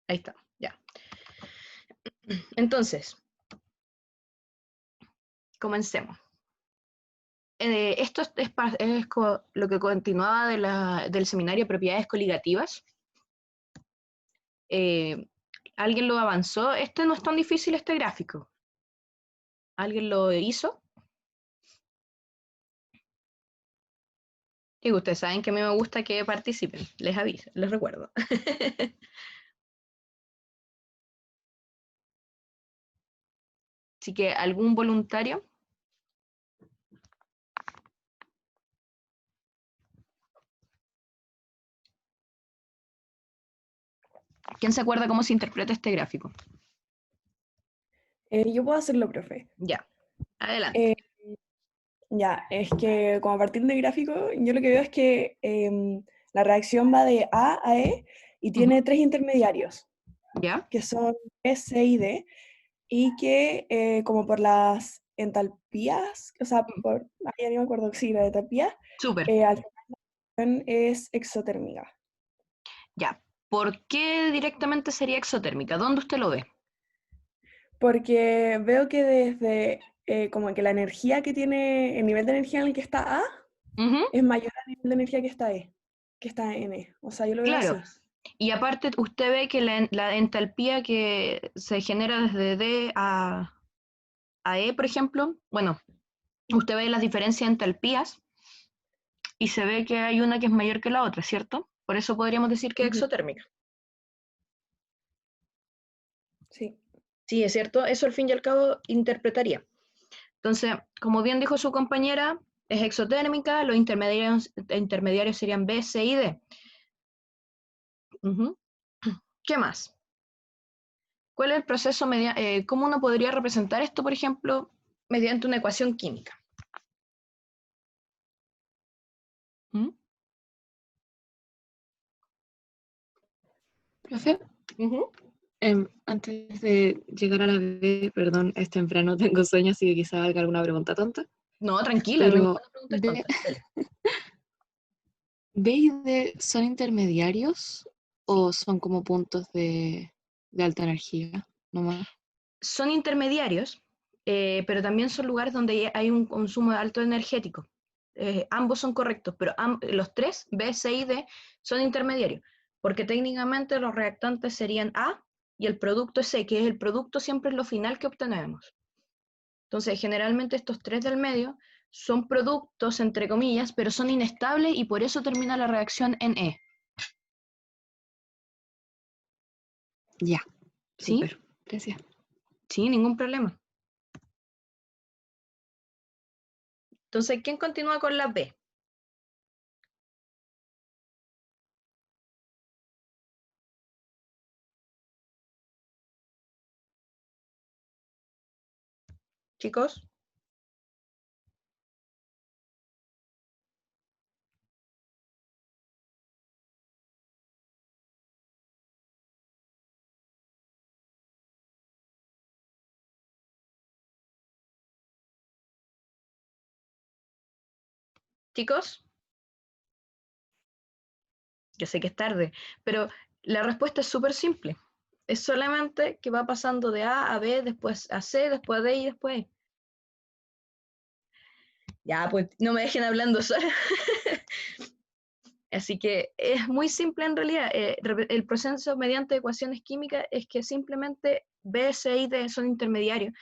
Ahí está, ya. Entonces, comencemos. Esto es lo que continuaba del seminario de propiedades coligativas. ¿Alguien lo avanzó? Este no es tan difícil, este gráfico. ¿Alguien lo hizo? Y ustedes saben que a mí me gusta que participen. Les aviso, les recuerdo. Así que, ¿algún voluntario? ¿Quién se acuerda cómo se interpreta este gráfico? Yo puedo hacerlo, profe. Ya, adelante. Ya, es que como a partir del gráfico, yo lo que veo es que la reacción va de A a E y tiene tres intermediarios, ¿Ya? que son B, C y D, y que como por las entalpías, o sea, ya no me acuerdo, sí, la entalpía, Súper. al final es exotérmica. Ya. ¿Por qué directamente sería exotérmica? ¿Dónde usted lo ve? Porque veo que desde como que la energía que tiene, el nivel de energía en el que está A, Ujú, es mayor al nivel de energía que está E, que está en E. O sea, yo lo veo claro. así. Y aparte, usted ve que la entalpía que se genera desde D a E, por ejemplo, bueno, usted ve las diferencias de entalpías y se ve que hay una que es mayor que la otra, ¿cierto? Por eso podríamos decir que es Ujú. exotérmica. Sí. Sí, es cierto, eso al fin y al cabo interpretaría. Entonces, como bien dijo su compañera, es exotérmica, los intermediarios serían B, C y D. Ujú. ¿Qué más? ¿Cuál es el proceso? ¿Cómo uno podría representar esto, por ejemplo, mediante una ecuación química? ¿Mm? Profe, Ujú. antes de llegar a la B, perdón, es temprano, tengo sueño, así que quizá haga alguna pregunta tonta, No, tranquila, no, pero ninguna pregunta es B, tonta. Dele. ¿B y D son intermediarios o son como puntos de alta energía nomás? Son intermediarios, pero también son lugares donde hay un consumo alto energético. Ambos son correctos, pero los tres, B, C y D, son intermediarios, porque técnicamente los reactantes serían A y el producto es C, que es el producto siempre es lo final que obtenemos. Entonces, generalmente estos tres del medio son productos, entre comillas, pero son inestables y por eso termina la reacción en E. Ya, ¿Sí? súper, gracias. Sí, ningún problema. Entonces, ¿quién continúa con la B? Chicos, chicos, yo sé que es tarde, pero la respuesta es súper simple. Es solamente que va pasando de A a B, después a C, después a D y después E. Ya, pues no me dejen hablando sola. Así que es muy simple en realidad. El proceso mediante ecuaciones químicas es que simplemente B, C y D son intermediarios,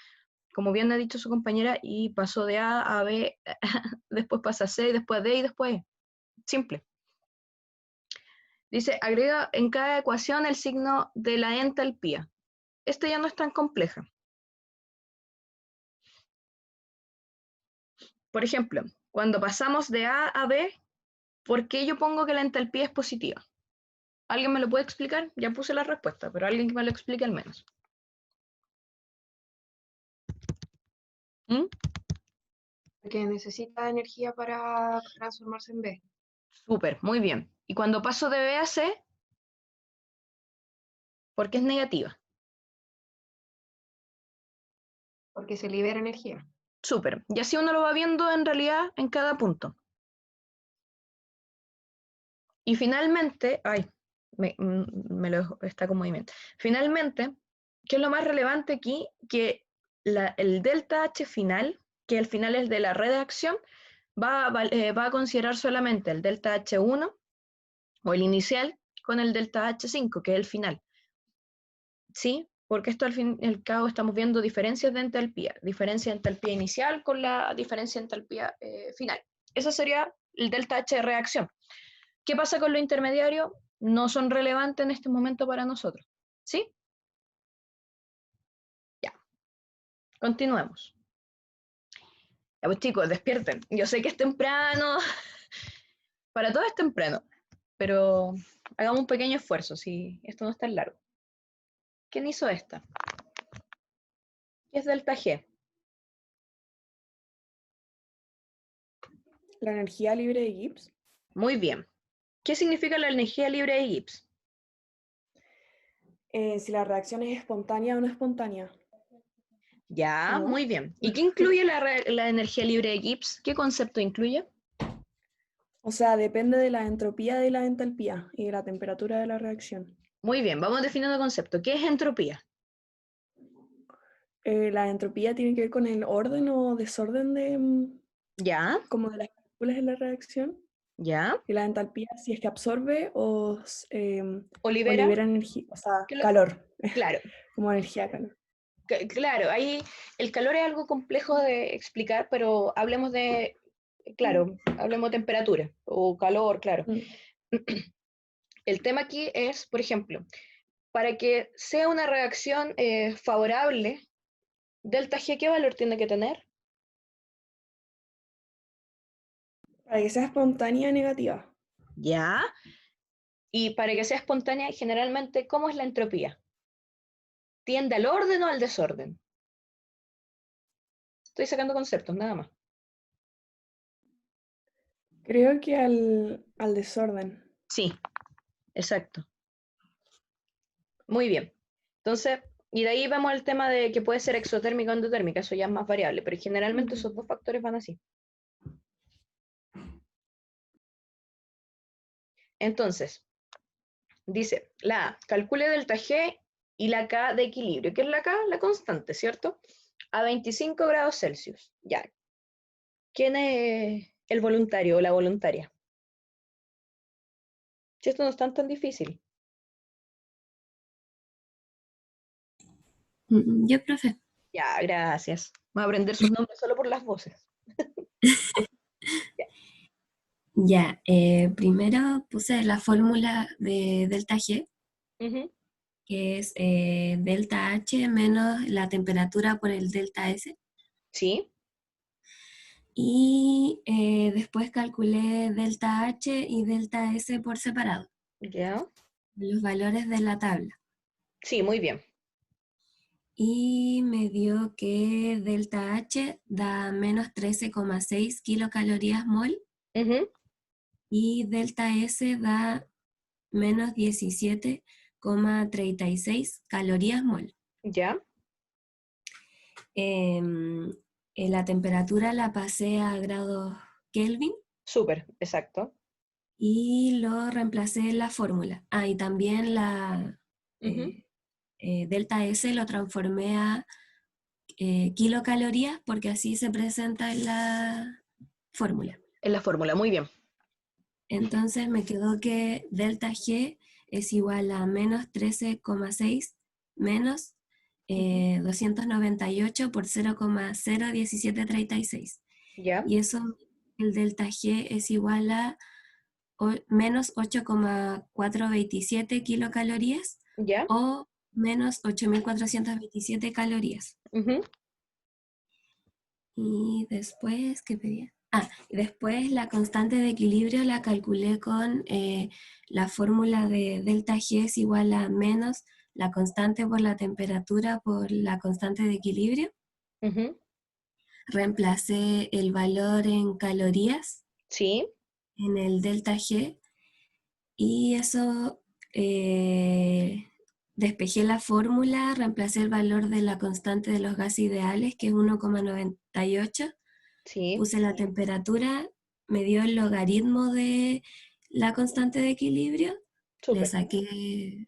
como bien ha dicho su compañera, y pasó de A a B, después pasa a C, después a D y después E. Simple. Dice, agrega en cada ecuación el signo de la entalpía. Esta ya no es tan compleja. Por ejemplo, cuando pasamos de A a B, ¿por qué yo pongo que la entalpía es positiva? ¿Alguien me lo puede explicar? Ya puse la respuesta, pero alguien que me lo explique al menos. ¿Mm? Que necesita energía para transformarse en B, Súper, muy bien. Y cuando paso de B a C, ¿por qué es negativa? porque se libera energía. Súper. Y así uno lo va viendo en realidad en cada punto. Y finalmente, ay, está con movimiento. Finalmente, ¿qué es lo más relevante aquí? Que el delta H final, que al final es de la redacción, va a considerar solamente el delta H1 o el inicial con el delta H5, que es el final. ¿Sí? Porque esto al fin y al cabo estamos viendo diferencias de entalpía, diferencia de entalpía inicial con la diferencia de entalpía final. Eso sería el delta H de reacción. ¿Qué pasa con lo intermediario? No son relevantes en este momento para nosotros. ¿Sí? Ya. Continuemos. Ya pues chicos, despierten. Yo sé que es temprano. Para todos es temprano. Pero hagamos un pequeño esfuerzo, si esto no es tan largo. ¿Quién hizo esta? ¿Qué es delta G? La energía libre de Gibbs. Muy bien. ¿Qué significa la energía libre de Gibbs? Si la reacción es espontánea o no espontánea. Ya, ¿No? muy bien. ¿Y qué incluye la energía libre de Gibbs? ¿Qué concepto incluye? O sea, depende de la entropía de la entalpía y de la temperatura de la reacción. Muy bien, vamos definiendo concepto. ¿Qué es entropía? La entropía tiene que ver con el orden o desorden de, Ya, como de las partículas en la reacción. ya. Y la entalpía si es que absorbe o Olivera, libera energía, o sea, cla- calor, claro, como energía calor. claro, ahí el calor es algo complejo de explicar, pero hablemos de, claro, hablemos de temperatura o calor, claro. Mm. El tema aquí es, por ejemplo, para que sea una reacción favorable, delta G, ¿qué valor tiene que tener? Para que sea espontánea negativa. Ya. Y para que sea espontánea, generalmente, ¿cómo es la entropía? ¿Tiende al orden o al desorden? Estoy sacando conceptos, nada más. Creo que al desorden. Sí, exacto. Muy bien. Entonces, y de ahí vemos el tema de que puede ser exotérmica o endotérmica, eso ya es más variable, pero generalmente esos dos factores van así. Entonces, dice, la A, calcule delta G y la K de equilibrio. ¿Qué es la K? La constante, ¿cierto? A 25 grados Celsius. Ya. ¿Quién es el voluntario o la voluntaria? Si esto no es tan difícil. Yo, profe. Ya, gracias. Voy a aprender sus nombres solo por las voces. Ya. Ya, primero puse la fórmula de delta G, Ujú. que es delta H menos la temperatura por el delta S. Sí, Y después calculé delta H y delta S por separado, ya. los valores de la tabla. Sí, muy bien. Y me dio que delta H da menos 13,6 kilocalorías mol Ujú. y delta S da menos 17,36 calorías mol. Ya. La temperatura la pasé a grados Kelvin Súper, exacto. y lo reemplacé en la fórmula. Ah, y también la Ujú. delta S lo transformé a kilocalorías porque así se presenta en la fórmula. En la fórmula, muy bien. Entonces me quedó que delta G es igual a menos 13,6 menos 298 por 0,01736. Ya, Y eso, el delta G es igual a menos 8,427 kilocalorías ya. o menos 8.427 calorías. Ujú. Y después, ¿qué pedía? Ah, y después la constante de equilibrio la calculé con la fórmula de delta G es igual a menos la constante por la temperatura por la constante de equilibrio. Ujú. Reemplacé el valor en calorías Sí, en el delta G y eso despejé la fórmula, reemplacé el valor de la constante de los gases ideales que es 1,98. sí. Puse la temperatura, me dio el logaritmo de la constante de equilibrio Súper. saqué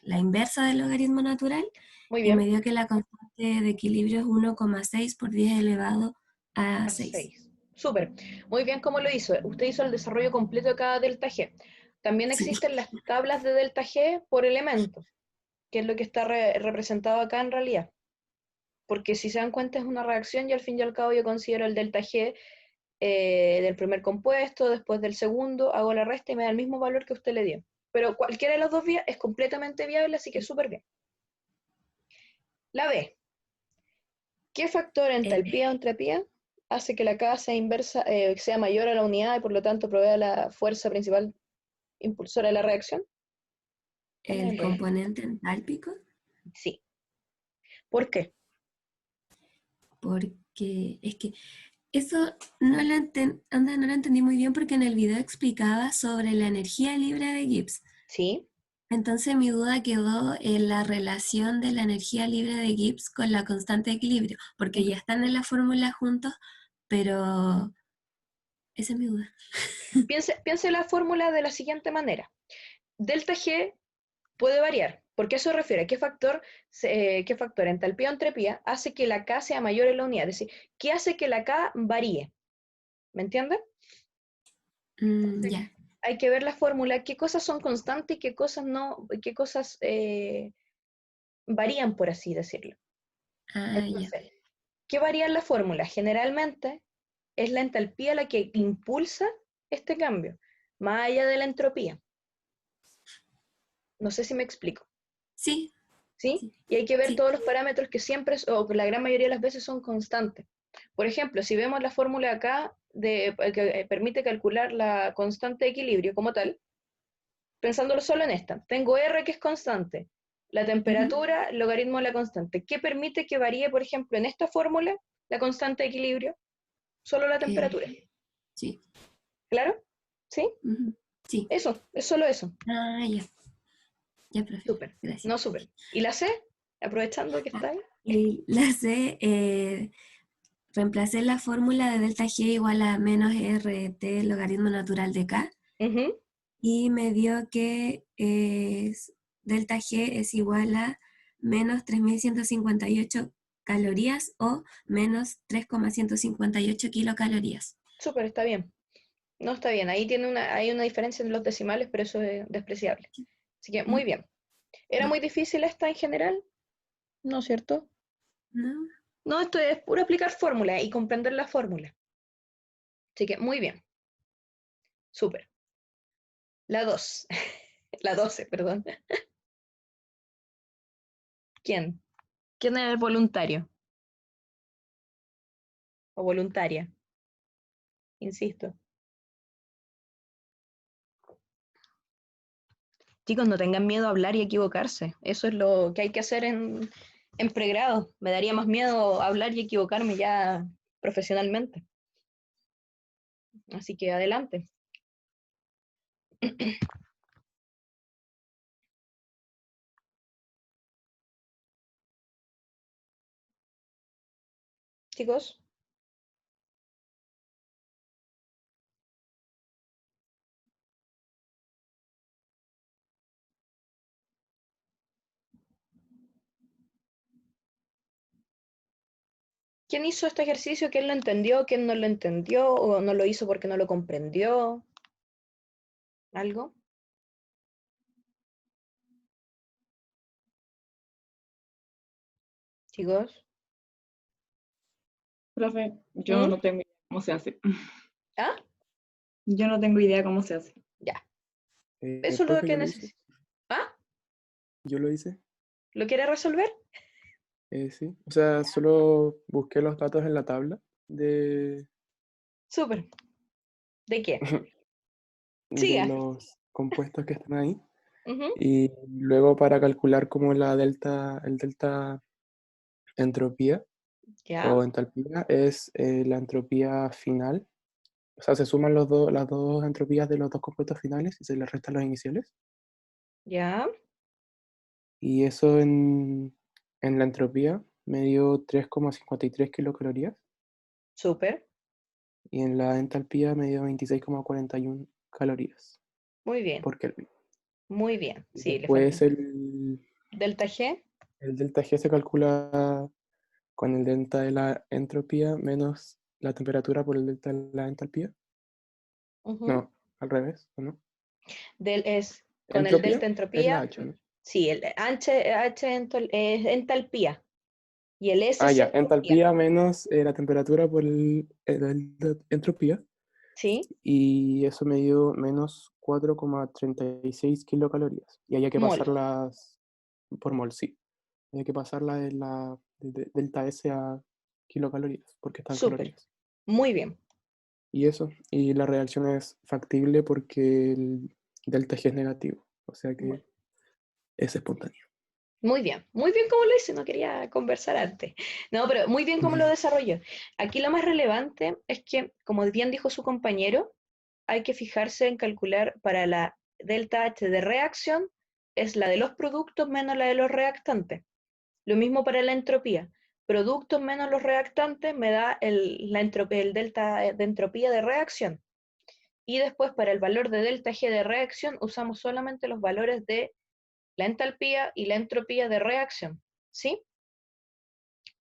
la inversa del logaritmo natural Muy y me bien. dio que la constante de equilibrio es 1,6 por 10 elevado a A 6. 6. Súper. Muy bien, ¿cómo lo hizo? Usted hizo el desarrollo completo de cada delta G. También Sí. existen las tablas de delta G por elemento, que es lo que está representado acá en realidad. Porque si se dan cuenta es una reacción y al fin y al cabo yo considero el delta G del primer compuesto, después del segundo, hago la resta y me da el mismo valor que usted le dio. Pero cualquiera de las dos vías es completamente viable, así que súper bien. La B. ¿Qué factor entalpía o entropía hace que la K sea inversa, sea mayor a la unidad y por lo tanto provea la fuerza principal impulsora de la reacción? El componente entálpico, Sí. ¿Por qué? porque es que eso no lo, no lo entendí muy bien porque en el video explicaba sobre la energía libre de Gibbs. Sí. Entonces mi duda quedó en la relación de la energía libre de Gibbs con la constante de equilibrio, porque ya están en la fórmula juntos, pero esa es mi duda. Piense la fórmula de la siguiente manera. Delta G puede variar. ¿Por qué eso refiere? ¿Qué factor entalpía o entropía hace que la K sea mayor en la unidad? Es decir, ¿qué hace que la K varíe? ¿Me entiende? Ya. Hay que ver la fórmula, qué cosas son constantes y qué cosas no, qué cosas varían, por así decirlo. Ah, ya. Entonces, ¿qué varía en la fórmula? Generalmente es la entalpía la que impulsa este cambio, más allá de la entropía. No sé si me explico. Sí, ¿Sí? sí, Y hay que ver sí. todos los parámetros que siempre, o que la gran mayoría de las veces son constantes. Por ejemplo, si vemos la fórmula acá que permite calcular la constante de equilibrio como tal, pensándolo solo en esta, tengo R que es constante, la temperatura, logaritmo de la constante. ¿Qué permite que varíe, por ejemplo, en esta fórmula la constante de equilibrio? Solo la temperatura. Sí. ¿Claro? ¿Sí? Sí. Eso, es solo eso. Ah, ya. Ya, profe. Súper. Gracias. No, súper. ¿Y la C? Aprovechando que está ahí. Y la C, reemplacé la fórmula de delta G igual a menos RT logaritmo natural de K Ujú. y me dio que delta G es igual a menos 3.158 calorías o menos 3,158 kilocalorías. Súper, está bien. No está bien. Ahí hay una diferencia en los decimales, pero eso es despreciable. Así que muy bien. ¿Era muy difícil esta en general? ¿No es cierto? ¿No? No, esto es puro aplicar fórmula y comprender la fórmula. Así que muy bien. Súper. La 2. La 12, perdón. ¿Quién? ¿Quién es el voluntario? O voluntaria. Insisto. Chicos, no tengan miedo a hablar y equivocarse. Eso es lo que hay que hacer en pregrado. Me daría más miedo hablar y equivocarme ya profesionalmente. Así que adelante. Chicos. ¿Quién hizo este ejercicio? ¿Quién lo entendió? ¿Quién no lo entendió? ¿O no lo hizo porque no lo comprendió? ¿Algo? Chicos. Profe, yo ¿Mm? no tengo idea cómo se hace. ¿Ah? Yo no tengo idea cómo se hace. Ya. Eso es lo Profe, que yo lo hice. necesito. ¿Ah? Yo lo hice. ¿Lo quiere resolver? Sí. O sea, solo busqué los datos en la tabla de, Súper. ¿De qué? de Siga. los compuestos que están ahí. Ujú. Y luego para calcular como el delta entropía Ya. o entalpía es la entropía final. O sea, se suman las dos entropías de los dos compuestos finales y se les restan los iniciales. Ya. Y eso en la entropía me dio 3,53 kilocalorías. Súper. Y en la entalpía me dio 26,41 calorías. Muy bien, por Kelvin. muy bien. Y Sí, le después falta. el Delta G, delta G se calcula con el delta de la entropía menos la temperatura por el delta de la entalpía. ujú, No, al revés, ¿o no? es con el Entropía delta es la entropía, H, ¿no? sí, el es entalpía y el S Ah, es ya, entropía, entalpía menos la temperatura por el entropía. ¿sí? Y eso me dio menos 4,36 kilocalorías. Y había que Mol, pasarlas por mol, sí. Había que pasarla de delta S a kilocalorías, porque están súper, calorías. muy bien. Y eso, y la reacción es factible porque el delta G es negativo, o sea que es espontáneo. Muy bien como lo hice, no quería conversar antes. No, pero muy bien como lo desarrolló. Aquí lo más relevante es que, como bien dijo su compañero, hay que fijarse en calcular para la delta H de reacción, es la de los productos menos la de los reactantes. Lo mismo para la entropía. Productos menos los reactantes me da el delta de entropía de reacción. Y después para el valor de delta G de reacción usamos solamente los valores de la entalpía y la entropía de reacción, ¿sí?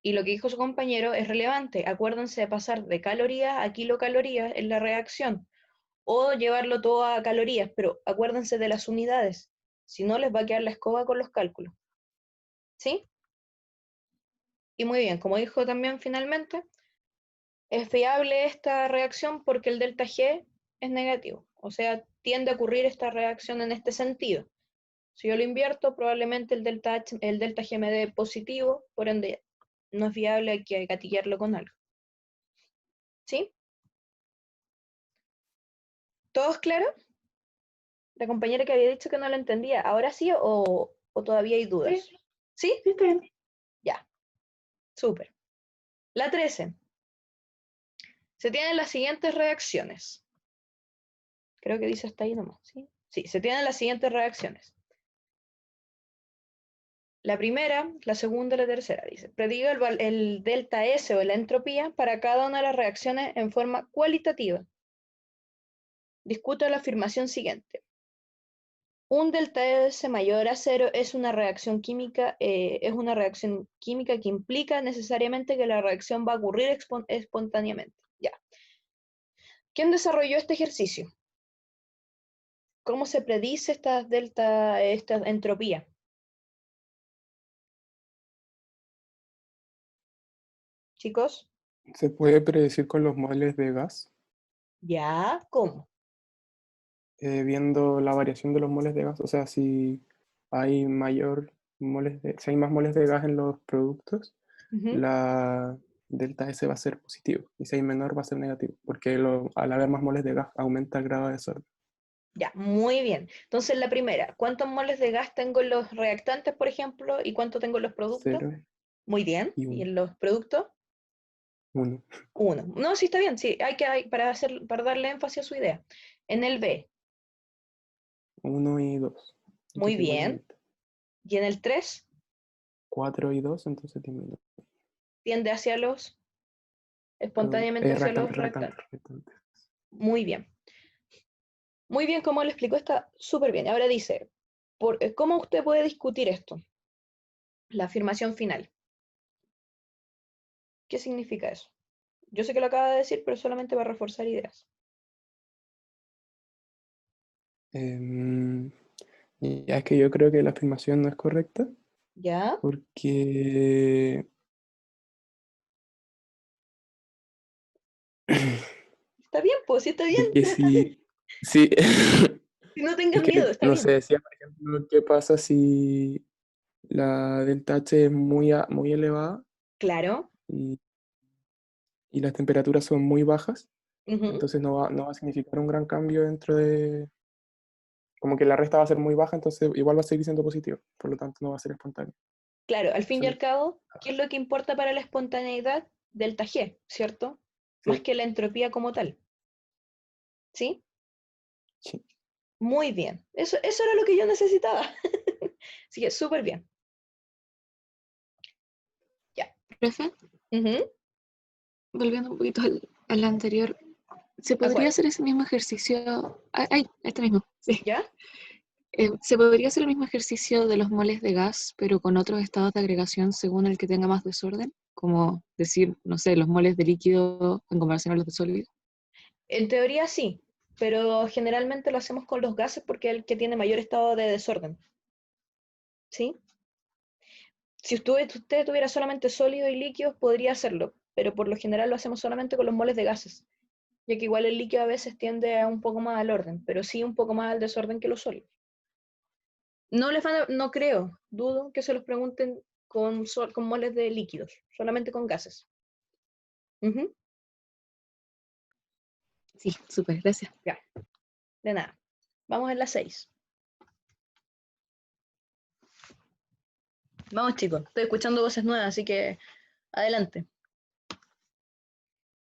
Y lo que dijo su compañero es relevante. Acuérdense de pasar de calorías a kilocalorías en la reacción o llevarlo todo a calorías, pero acuérdense de las unidades. Si no, les va a quedar la escoba con los cálculos, ¿sí? Y muy bien, como dijo también finalmente, es fiable esta reacción porque el delta G es negativo, o sea, tiende a ocurrir esta reacción en este sentido. Si yo lo invierto, probablemente el delta G me dé positivo, por ende no es viable, hay que gatillarlo con algo. ¿Sí? ¿Todos claros? La compañera que había dicho que no lo entendía, ¿ahora sí o todavía hay dudas? Sí, ¿Sí? sí, está bien. Ya, súper. La 13. Se tienen las siguientes reacciones. Creo que dice hasta ahí nomás, ¿sí? Sí, se tienen las siguientes reacciones. La primera, la segunda y la tercera, dice. Prediga el delta S o la entropía para cada una de las reacciones en forma cualitativa. Discuto la afirmación siguiente. Un delta S mayor a cero es una reacción química que implica necesariamente que la reacción va a ocurrir espontáneamente. Ya. ¿Quién desarrolló este ejercicio? ¿Cómo se predice esta entropía? Chicos, ¿Se puede predecir con los moles de gas? ¿ya? ¿Cómo? Viendo la variación de los moles de gas, o sea, si hay si hay más moles de gas en los productos, Ujú. la delta S va a ser positivo, y si hay menor va a ser negativo, porque al haber más moles de gas aumenta el grado de desorden. Ya, muy bien. Entonces, la primera, ¿cuántos moles de gas tengo en los reactantes, por ejemplo, y cuánto tengo en los productos? 0 Muy bien. y ¿Y 1. en los productos? 1. 1. No, sí está bien, sí, para darle énfasis a su idea. En el B, 1 y 2. muy Entonces igual bien. aumenta. Y en el 3, 4 y 2, entonces disminuye. tiende espontáneamente hacia los Reactante, reactantes. reactante. Muy bien. Muy bien, como le explicó, está súper bien. Ahora dice, ¿cómo usted puede discutir esto? La afirmación final. ¿Qué significa eso? Yo sé que lo acaba de decir, pero solamente va a reforzar ideas. Ya es que yo creo que la afirmación no es correcta, ¿Ya? porque Está bien, pues sí está bien. porque si Si no es tengan miedo, que está no bien. sé, decía por ejemplo, ¿qué pasa si la delta H es muy elevada Claro. y, y las temperaturas son muy bajas? Ujú. Entonces no va a significar un gran cambio dentro de, como que la resta va a ser muy baja, entonces igual va a seguir siendo positivo, por lo tanto no va a ser espontáneo. Claro, al fin y Eso- al cabo, ¿qué es lo que importa para la espontaneidad? Delta G, ¿cierto? Más sí, que la entropía como tal. ¿Sí? sí. Muy bien. Eso era lo que yo necesitaba. Así que súper bien. Ya. Profe, Ujú. volviendo un poquito al anterior, Se podría Acuario. hacer ese mismo ejercicio. Este mismo. Sí. ¿Ya? Se podría hacer el mismo ejercicio de los moles de gas, pero con otros estados de agregación según el que tenga más desorden. Como decir, no sé, los moles de líquido en comparación a los de sólido. En teoría sí, pero generalmente lo hacemos con los gases porque es el que tiene mayor estado de desorden. ¿Sí? Si usted tuviera solamente sólidos y líquidos, podría hacerlo, pero por lo general lo hacemos solamente con los moles de gases, ya que igual el líquido a veces tiende a un poco más al orden, pero sí un poco más al desorden que los sólidos. No creo, dudo que se los pregunten con moles de líquidos, solamente con gases. Ujú, Sí, súper, gracias. ya, de nada. Vamos en la 6. Vamos chicos, estoy escuchando voces nuevas, así que adelante.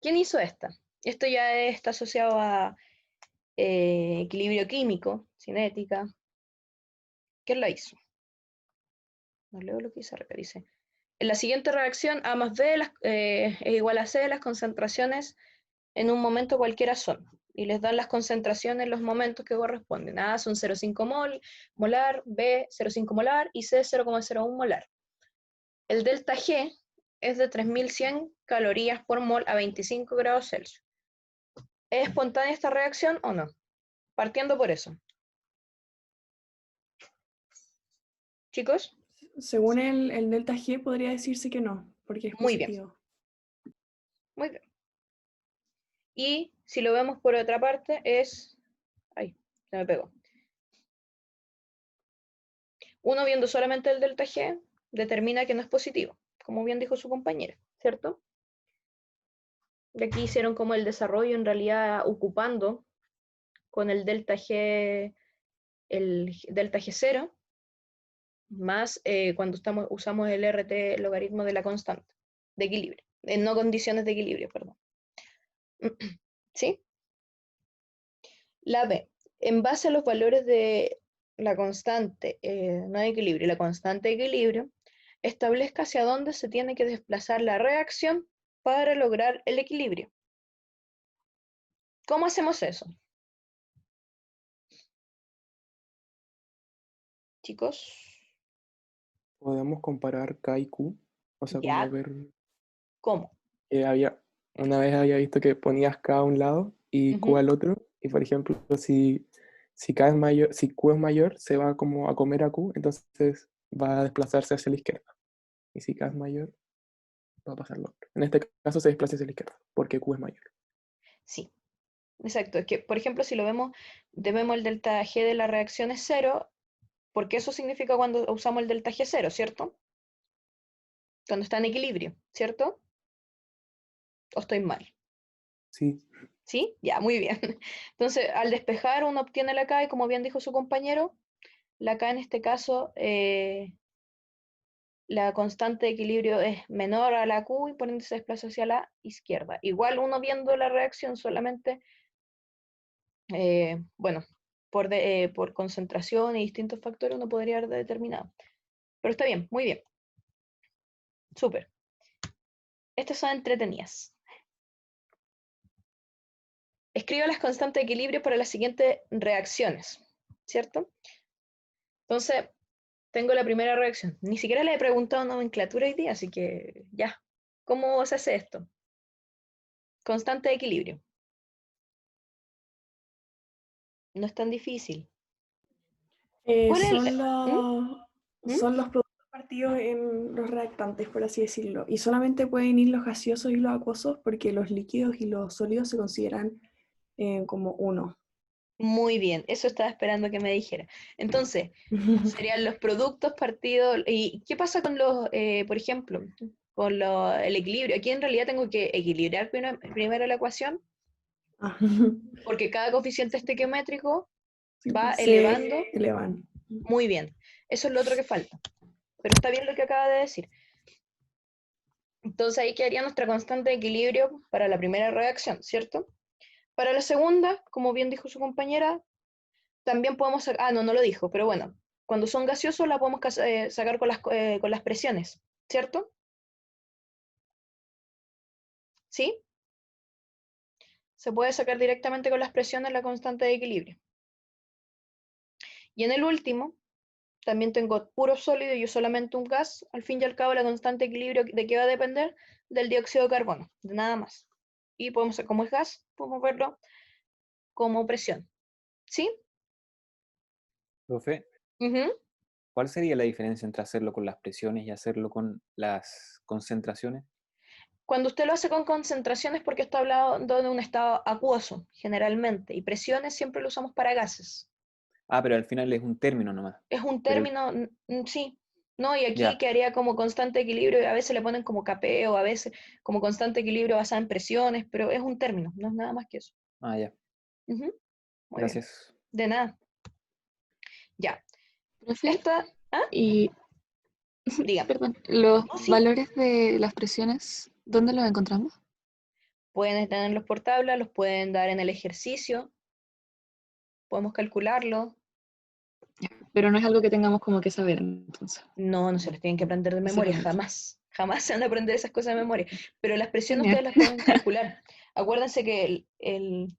¿Quién hizo esta? Esto ya está asociado a equilibrio químico, cinética. ¿Quién la hizo? No leo lo que dice arriba. Dice, en la siguiente reacción, A más B es igual a C, las concentraciones en un momento cualquiera son. Y les dan las concentraciones en los momentos que corresponden. A son 0,5 molar, B 0,5 molar y C 0,01 molar. El delta G es de 3100 calorías por mol a 25 grados Celsius. ¿Es espontánea esta reacción o no? Partiendo por eso. Chicos, Según el delta G podría decirse que no, porque es muy bien, positivo. muy bien. Y si lo vemos por otra parte es... Ay, se me pegó. Uno viendo solamente el delta G determina que no es positivo, como bien dijo su compañera, ¿cierto? Y aquí hicieron como el desarrollo en realidad ocupando con el delta G 0, más cuando usamos el RT logaritmo de la constante de equilibrio, en no condiciones de equilibrio, perdón. ¿Sí? La B, en base a los valores de la constante no de equilibrio y la constante de equilibrio, establezca hacia dónde se tiene que desplazar la reacción para lograr el equilibrio. ¿Cómo hacemos eso? Chicos, Podemos comparar K y Q, o sea, como ya, ver, ¿cómo? una vez había visto que ponías K a un lado y Q Ujú, al otro, y por ejemplo, si K es mayor, si Q es mayor, se va como a comer a Q, entonces va a desplazarse hacia la izquierda. Y si K es mayor, va a pasar lo otro. En este caso se desplaza hacia la izquierda, porque Q es mayor. sí, exacto. Es que, por ejemplo, si lo vemos, debemos el delta G de la reacción es 0, porque eso significa cuando usamos el delta G 0, ¿cierto? Cuando está en equilibrio, ¿cierto? ¿O estoy mal? Sí, ¿Sí? Ya, muy bien. Entonces, al despejar uno obtiene la K y como bien dijo su compañero, la K en este caso, la constante de equilibrio es menor a la Q y por ende se desplaza hacia la izquierda. Igual uno viendo la reacción solamente, bueno, por concentración y distintos factores uno podría haber determinado. Pero está bien, muy bien. Súper. Estas son entretenidas. Escriba las constantes de equilibrio para las siguientes reacciones, ¿cierto? Entonces, tengo la primera reacción. Ni siquiera le he preguntado nomenclatura hoy día, así que ya. ¿Cómo se hace esto? Constante de equilibrio. No es tan difícil. ¿Cuál es el...? ¿Mm? ¿Mm? Son los productos partidos en los reactantes, por así decirlo. Y solamente pueden ir los gaseosos y los acuosos porque los líquidos y los sólidos se consideran como uno. Muy bien, eso estaba esperando que me dijera. Entonces, serían los productos partidos. ¿Y qué pasa con por ejemplo, con el equilibrio? Aquí en realidad tengo que equilibrar primero la ecuación, Ah, porque cada coeficiente estequiométrico sí, va se elevando. elevan. Muy bien, eso es lo otro que falta. Pero está bien lo que acaba de decir. Entonces ahí quedaría nuestra constante de equilibrio para la primera reacción, ¿cierto? Para la segunda, como bien dijo su compañera, también podemos sacar, no lo dijo, pero bueno, cuando son gaseosos la podemos sacar con las presiones, ¿cierto? ¿Sí? se puede sacar directamente con las presiones la constante de equilibrio. Y en el último, también tengo puro sólido y yo solamente un gas. Al fin y al cabo, la constante de equilibrio, ¿de qué va a depender? Del dióxido de carbono, de nada más. Y podemos, como es gas, podemos verlo como presión. ¿Sí? Profe, Ujú. ¿cuál sería la diferencia entre hacerlo con las presiones y hacerlo con las concentraciones? Cuando usted lo hace con concentraciones, porque está hablando de un estado acuoso, generalmente, y presiones siempre lo usamos para gases. Ah, pero al final es un término nomás. Es un Pero término, sí, ¿no? Y aquí ya, quedaría como constante de equilibrio, y a veces le ponen como KP o a veces como constante de equilibrio basada en presiones, pero es un término, no es nada más que eso. ya. Ujú. Muy bien, Gracias. de nada. Ya, Profe, esta, y, dígame. perdón, los Oh, sí, valores de las presiones, ¿dónde los encontramos? pueden tenerlos por tabla, los pueden dar en el ejercicio, podemos calcularlo. Pero no es algo que tengamos como que saber, entonces, No, no se les tienen que aprender de memoria, necesariamente. jamás. Jamás se van a aprender esas cosas de memoria. Pero las presiones Genial. ustedes las pueden calcular. Acuérdense que el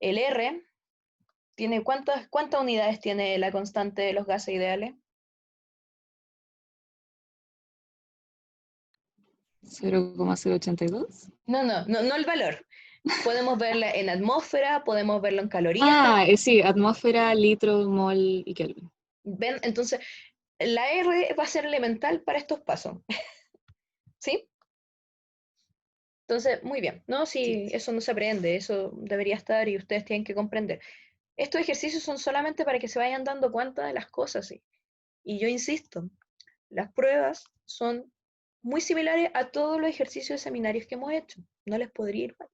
R tiene, ¿cuántas unidades tiene la constante de los gases ideales? 0,082. No el valor. Podemos verla en atmósfera, podemos verlo en calorías Ah, también. sí, atmósfera, litro, mol y Kelvin. ¿Ven? Entonces, la R va a ser elemental para estos pasos. ¿Sí? Entonces, muy bien. No, Sí. sí, eso no se aprende, eso debería estar y ustedes tienen que comprender. Estos ejercicios son solamente para que se vayan dando cuenta de las cosas, ¿sí? Y yo insisto, las pruebas son muy similares a todos los ejercicios de seminarios que hemos hecho. No les podría ir mal.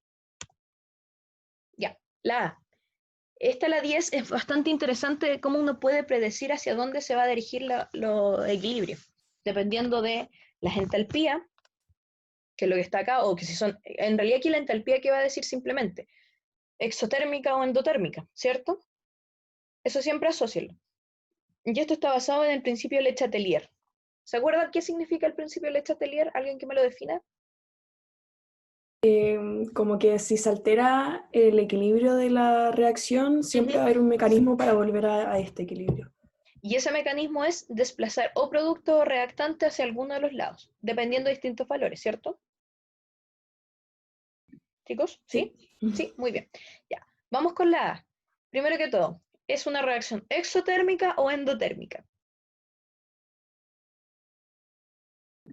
Ya, la A. Esta, la 10, es bastante interesante cómo uno puede predecir hacia dónde se va a dirigir los equilibrios, dependiendo de las entalpías, que es lo que está acá, o que si son, en realidad aquí la entalpía, ¿qué va a decir simplemente? Exotérmica o endotérmica, ¿cierto? Eso siempre asócialo. Y esto está basado en el principio de Le Chatelier. ¿Se acuerdan qué significa el principio de Le Chatelier? ¿Alguien que me lo defina? Como que si se altera el equilibrio de la reacción, siempre va a haber un mecanismo para volver a este equilibrio. Y ese mecanismo es desplazar o producto o reactante hacia alguno de los lados, dependiendo de distintos valores, ¿cierto? Chicos, ¿sí? Sí, muy bien. Ya, vamos con la A. Primero que todo, ¿es una reacción exotérmica o endotérmica?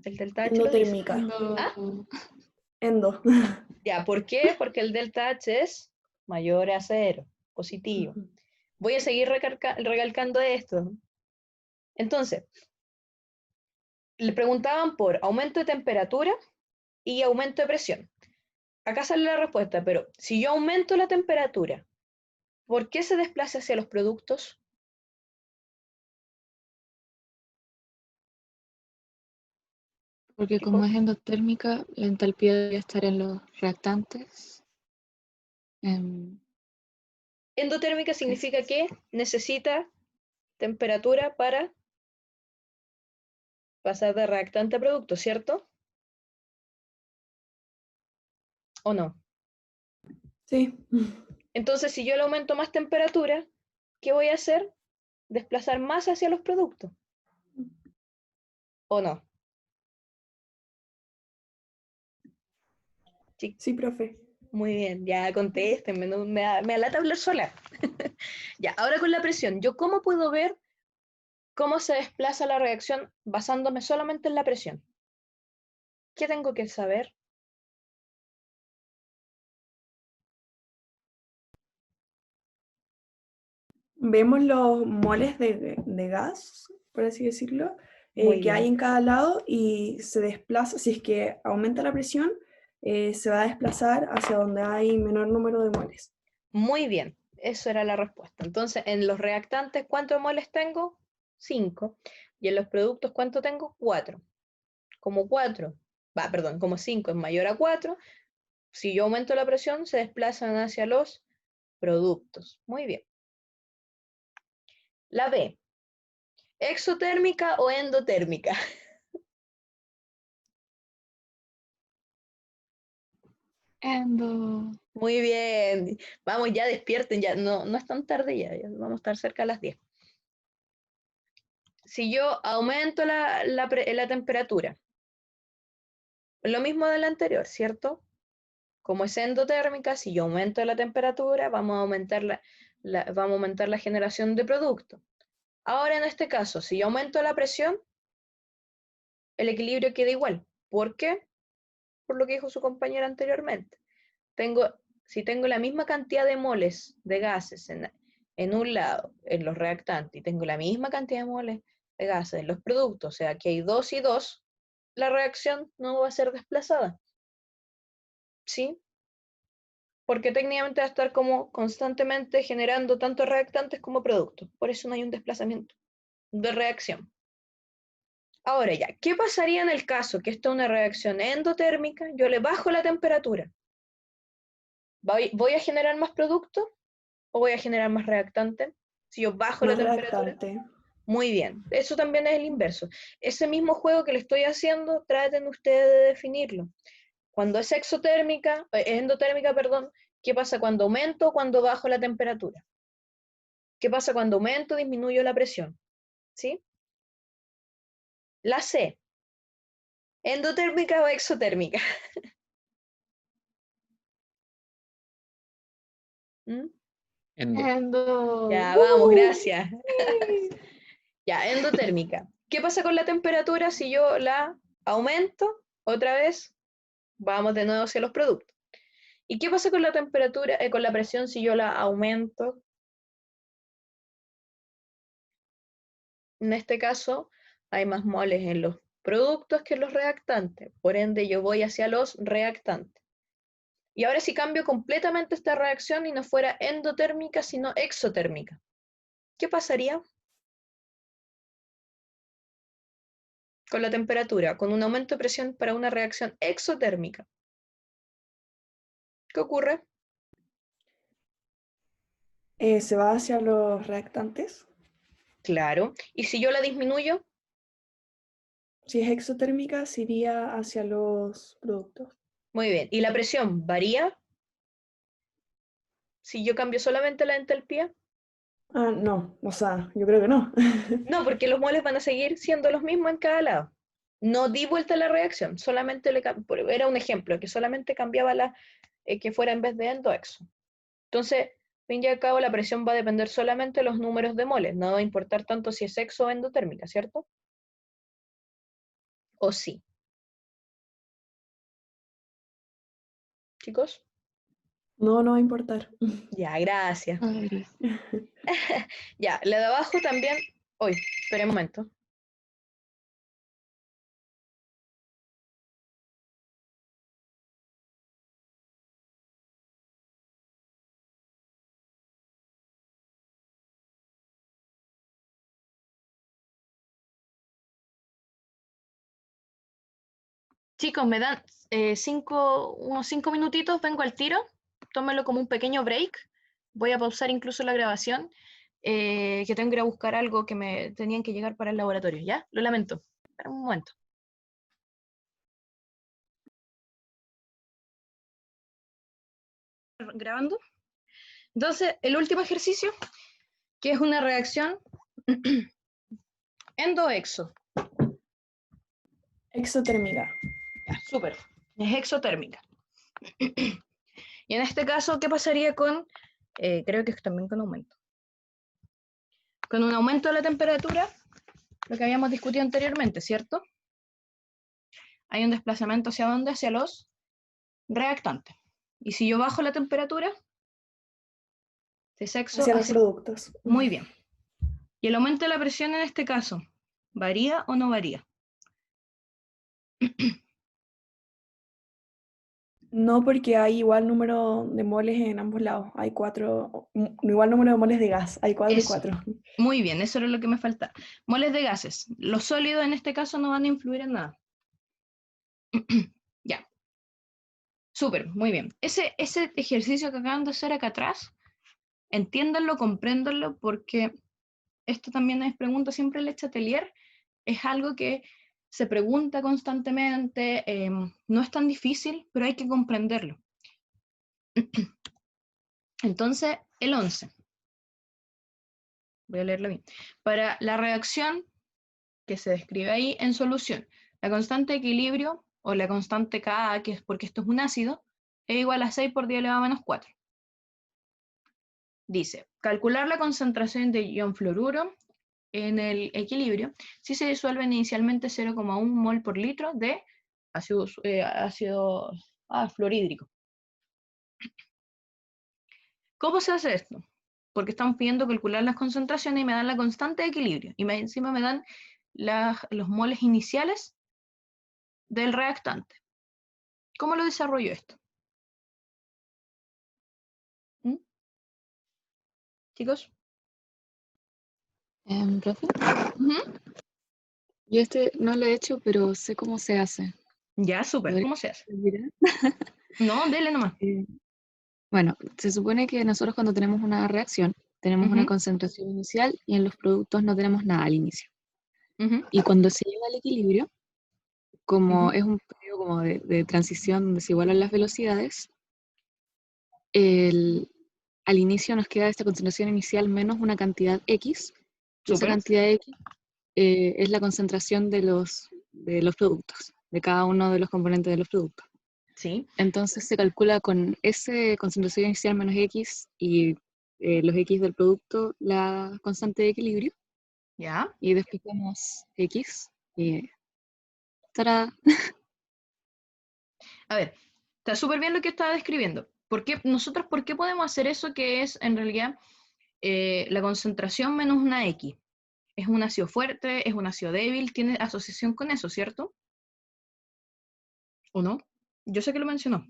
El delta H lo dice. Endotérmica. ¿Ah? Endo. Ya, ¿por qué? Porque el delta H es mayor a 0, positivo. Voy a seguir recalcando esto. Entonces, le preguntaban por aumento de temperatura y aumento de presión. Acá sale la respuesta, pero si yo aumento la temperatura, ¿por qué se desplaza hacia los productos? Porque como Chicos, es endotérmica, la entalpía debe estar en los reactantes. em, endotérmica ¿Qué es? significa que necesita temperatura para pasar de reactante a producto, ¿cierto? ¿O no? Sí. Entonces, si yo le aumento más temperatura, ¿qué voy a hacer? Desplazar más hacia los productos, ¿o no? Sí, Sí, profe. muy bien, ya contéstenme, no, me alata hablar sola. Ya, ahora con la presión, ¿yo cómo puedo ver cómo se desplaza la reacción basándome solamente en la presión? ¿Qué tengo que saber? Vemos los moles de gas, por así decirlo, Muy que hay bien, en cada lado y se desplaza, si es que aumenta la presión, se va a desplazar hacia donde hay menor número de moles. muy bien, eso era la respuesta. Entonces, en los reactantes, ¿cuántos moles tengo? 5. Y en los productos, ¿cuánto tengo? 4. Como 4, perdón, como 5 es mayor a 4, si yo aumento la presión, se desplazan hacia los productos. Muy bien. La B, ¿exotérmica o endotérmica? Endo. Muy bien. Vamos, ya despierten, ya no, no es tan tarde ya vamos a estar cerca a las 10. Si yo aumento la temperatura, lo mismo de la anterior, ¿cierto? Como es endotérmica, si yo aumento la temperatura, vamos a aumentar vamos a aumentar la generación de producto. Ahora en este caso, si yo aumento la presión, el equilibrio queda igual. ¿Por qué? Por lo que dijo su compañera anteriormente. Si tengo la misma cantidad de moles de gases en un lado, en los reactantes, y tengo la misma cantidad de moles de gases en los productos, o sea que hay 2 y 2, la reacción no va a ser desplazada. ¿Sí? Porque técnicamente va a estar como constantemente generando tanto reactantes como productos. Por eso no hay un desplazamiento de reacción. Ahora ya, ¿qué pasaría en el caso que esto es una reacción endotérmica? Yo le bajo la temperatura. ¿Voy a generar más producto o voy a generar más reactante? Si yo bajo la Más temperatura. reactante. Muy bien, eso también es el inverso. Ese mismo juego que le estoy haciendo, traten ustedes de definirlo. Cuando es endotérmica, perdón, ¿qué pasa cuando aumento o cuando bajo la temperatura? ¿Qué pasa cuando aumento o disminuyo la presión? ¿Sí? La C, ¿endotérmica o exotérmica? ¿Mm? Endo. Ya, vamos, gracias. Ya, endotérmica. ¿Qué pasa con la temperatura si yo la aumento? Otra vez, vamos de nuevo hacia los productos. ¿Y qué pasa con la temperatura, con la presión si yo la aumento? En este caso, hay más moles en los productos que en los reactantes. Por ende, yo voy hacia los reactantes. Y ahora si cambio completamente esta reacción y no fuera endotérmica, sino exotérmica, ¿qué pasaría con la temperatura? Con un aumento de presión para una reacción exotérmica. ¿Qué ocurre? Se va hacia los reactantes. Claro. ¿Y si yo la disminuyo? Si es exotérmica, se iría hacia los productos. Muy bien. ¿Y la presión varía si yo cambio solamente la entalpía? Ah, no, o sea, yo creo que no. No, porque los moles van a seguir siendo los mismos en cada lado. No di vuelta a la reacción, solamente era un ejemplo, que solamente cambiaba que fuera en vez de endo exo. Entonces, fin y al cabo, la presión va a depender solamente de los números de moles, no va a importar tanto si es exo o endotérmica, ¿cierto? ¿O sí? Chicos. No, no va a importar. Ya, gracias. Madre. Ya, la de abajo también. Uy, espera un momento. Chicos, me dan unos 5 minutitos, vengo al tiro. Tómenlo como un pequeño break. Voy a pausar incluso la grabación, que tengo que ir a buscar algo que me tenían que llegar para el laboratorio, ¿ya? Lo lamento. Espera un momento. ¿Grabando? Entonces, el último ejercicio, que es una reacción endo-exo. Exotérmica. Ya, súper. Es exotérmica. Y en este caso, ¿qué pasaría con, creo que también con aumento? Con un aumento de la temperatura, lo que habíamos discutido anteriormente, ¿cierto? Hay un desplazamiento hacia dónde, hacia los reactantes. Y si yo bajo la temperatura, de sexo Hacia los productos. muy bien. Y el aumento de la presión en este caso, ¿varía o no varía? No, porque hay igual número de moles en ambos lados. Hay 4, igual número de moles de gas. Hay 4 y Eso. 4. Muy bien, eso era lo que me faltaba. Moles de gases. Los sólidos en este caso no van a influir en nada. Ya. Súper, muy bien. Ese ejercicio que acaban de hacer acá atrás, entiéndanlo, compréndanlo, porque esto también es pregunta siempre en el Chatelier, es algo que se pregunta constantemente, no es tan difícil, pero hay que comprenderlo. Entonces, el 11. Voy a leerlo bien. Para la reacción que se describe ahí en solución, la constante de equilibrio, o la constante Ka, que es porque esto es un ácido, es igual a 6 por 10 elevado a menos 4. Dice, calcular la concentración de ion fluoruro en el equilibrio si se disuelven inicialmente 0,1 mol por litro de ácido fluorhídrico. ¿Cómo se hace esto? Porque estamos pidiendo calcular las concentraciones y me dan la constante de equilibrio. Y encima me dan los moles iniciales del reactante. ¿Cómo lo desarrollo esto? ¿Mm? ¿Chicos? ¿Profe? Ujú. Yo no lo he hecho, pero sé cómo se hace. Ya, súper. ¿Podría ¿Cómo se hace? decir? No, dele nomás. Bueno, se supone que nosotros cuando tenemos una reacción, tenemos una Ujú, concentración inicial y en los productos no tenemos nada al inicio. ujú, Y cuando se llega al equilibrio, como ujú. es un periodo como de transición donde se igualan las velocidades, al inicio nos queda esta concentración inicial menos una cantidad X, y esa Súper. cantidad X es la concentración de los productos, de cada uno de los componentes de los productos. Sí. Entonces se calcula con esa concentración inicial menos X y los X del producto la constante de equilibrio, Ya. y después tenemos X y ¡tará! A ver, está súper bien lo que estaba describiendo. ¿Por qué podemos hacer eso que es en realidad la concentración menos una X? Es un ácido fuerte, es un ácido débil, tiene asociación con eso, ¿cierto? ¿O no? Yo sé que lo mencionó.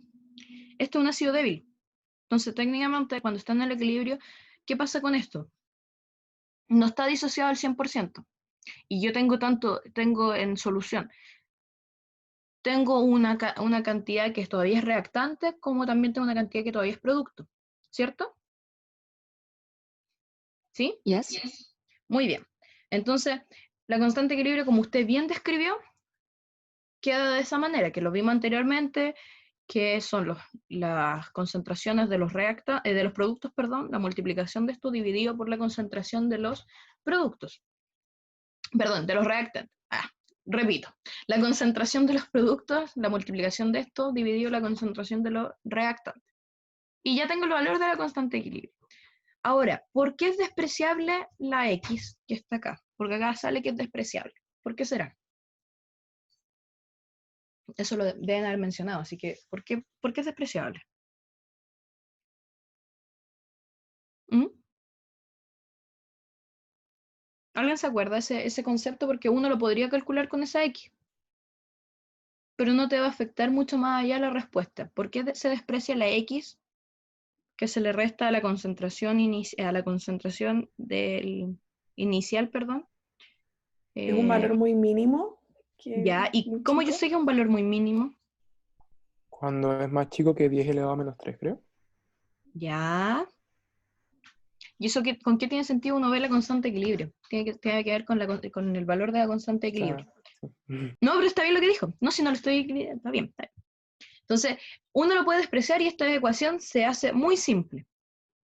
Esto es un ácido débil. Entonces, técnicamente, cuando está en el equilibrio, ¿qué pasa con esto? No está disociado al 100%. Y yo tengo en solución, tengo una cantidad que todavía es reactante, como también tengo una cantidad que todavía es producto, ¿cierto? ¿Sí? Yes. Muy bien. Entonces, la constante de equilibrio, como usted bien describió, queda de esa manera, que lo vimos anteriormente, que son las concentraciones de de los productos, perdón, la multiplicación de esto dividido por la concentración de los productos. Perdón, de los reactantes. Repito, la concentración de los productos, la multiplicación de esto dividido la concentración de los reactantes. Y ya tengo el valor de la constante de equilibrio. Ahora, ¿por qué es despreciable la X que está acá? Porque acá sale que es despreciable. ¿Por qué será? Eso lo deben haber mencionado, así que, ¿por qué es despreciable? ¿Mm? ¿Alguien se acuerda ese concepto? Porque uno lo podría calcular con esa X, pero no te va a afectar mucho más allá la respuesta. ¿Por qué se desprecia la X que se le resta a la concentración, del inicial, perdón? Es un valor muy mínimo, Ya, ¿y muy cómo yo chico. sé que es un valor muy mínimo? Cuando es más chico que 10 elevado a menos 3, creo. Ya. ¿Y eso con qué tiene sentido uno ver la constante de equilibrio? Tiene que ver con el valor de la constante de O sea, equilibrio. sí. No, pero está bien lo que dijo. No, si no lo estoy... Está bien, está bien. Entonces, uno lo puede despreciar y esta ecuación se hace muy simple.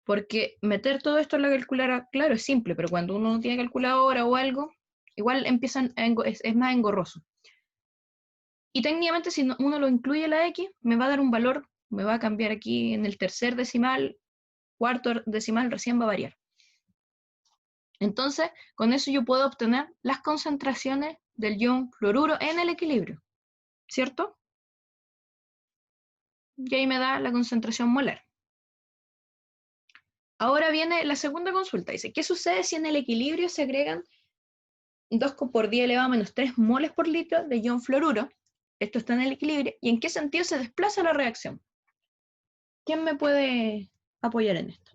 Porque meter todo esto en la calculadora, claro, es simple, pero cuando uno no tiene calculadora o algo, igual es más engorroso. Y técnicamente, si uno lo incluye la X, me va a dar un valor, me va a cambiar aquí en el tercer decimal, cuarto decimal, recién va a variar. Entonces, con eso yo puedo obtener las concentraciones del ion fluoruro en el equilibrio, ¿cierto? Y ahí me da la concentración molar. Ahora viene la segunda consulta. Dice, ¿qué sucede si en el equilibrio se agregan 2 por 10 elevado a menos 3 moles por litro de ion fluoruro? Esto está en el equilibrio. ¿Y en qué sentido se desplaza la reacción? ¿Quién me puede apoyar en esto?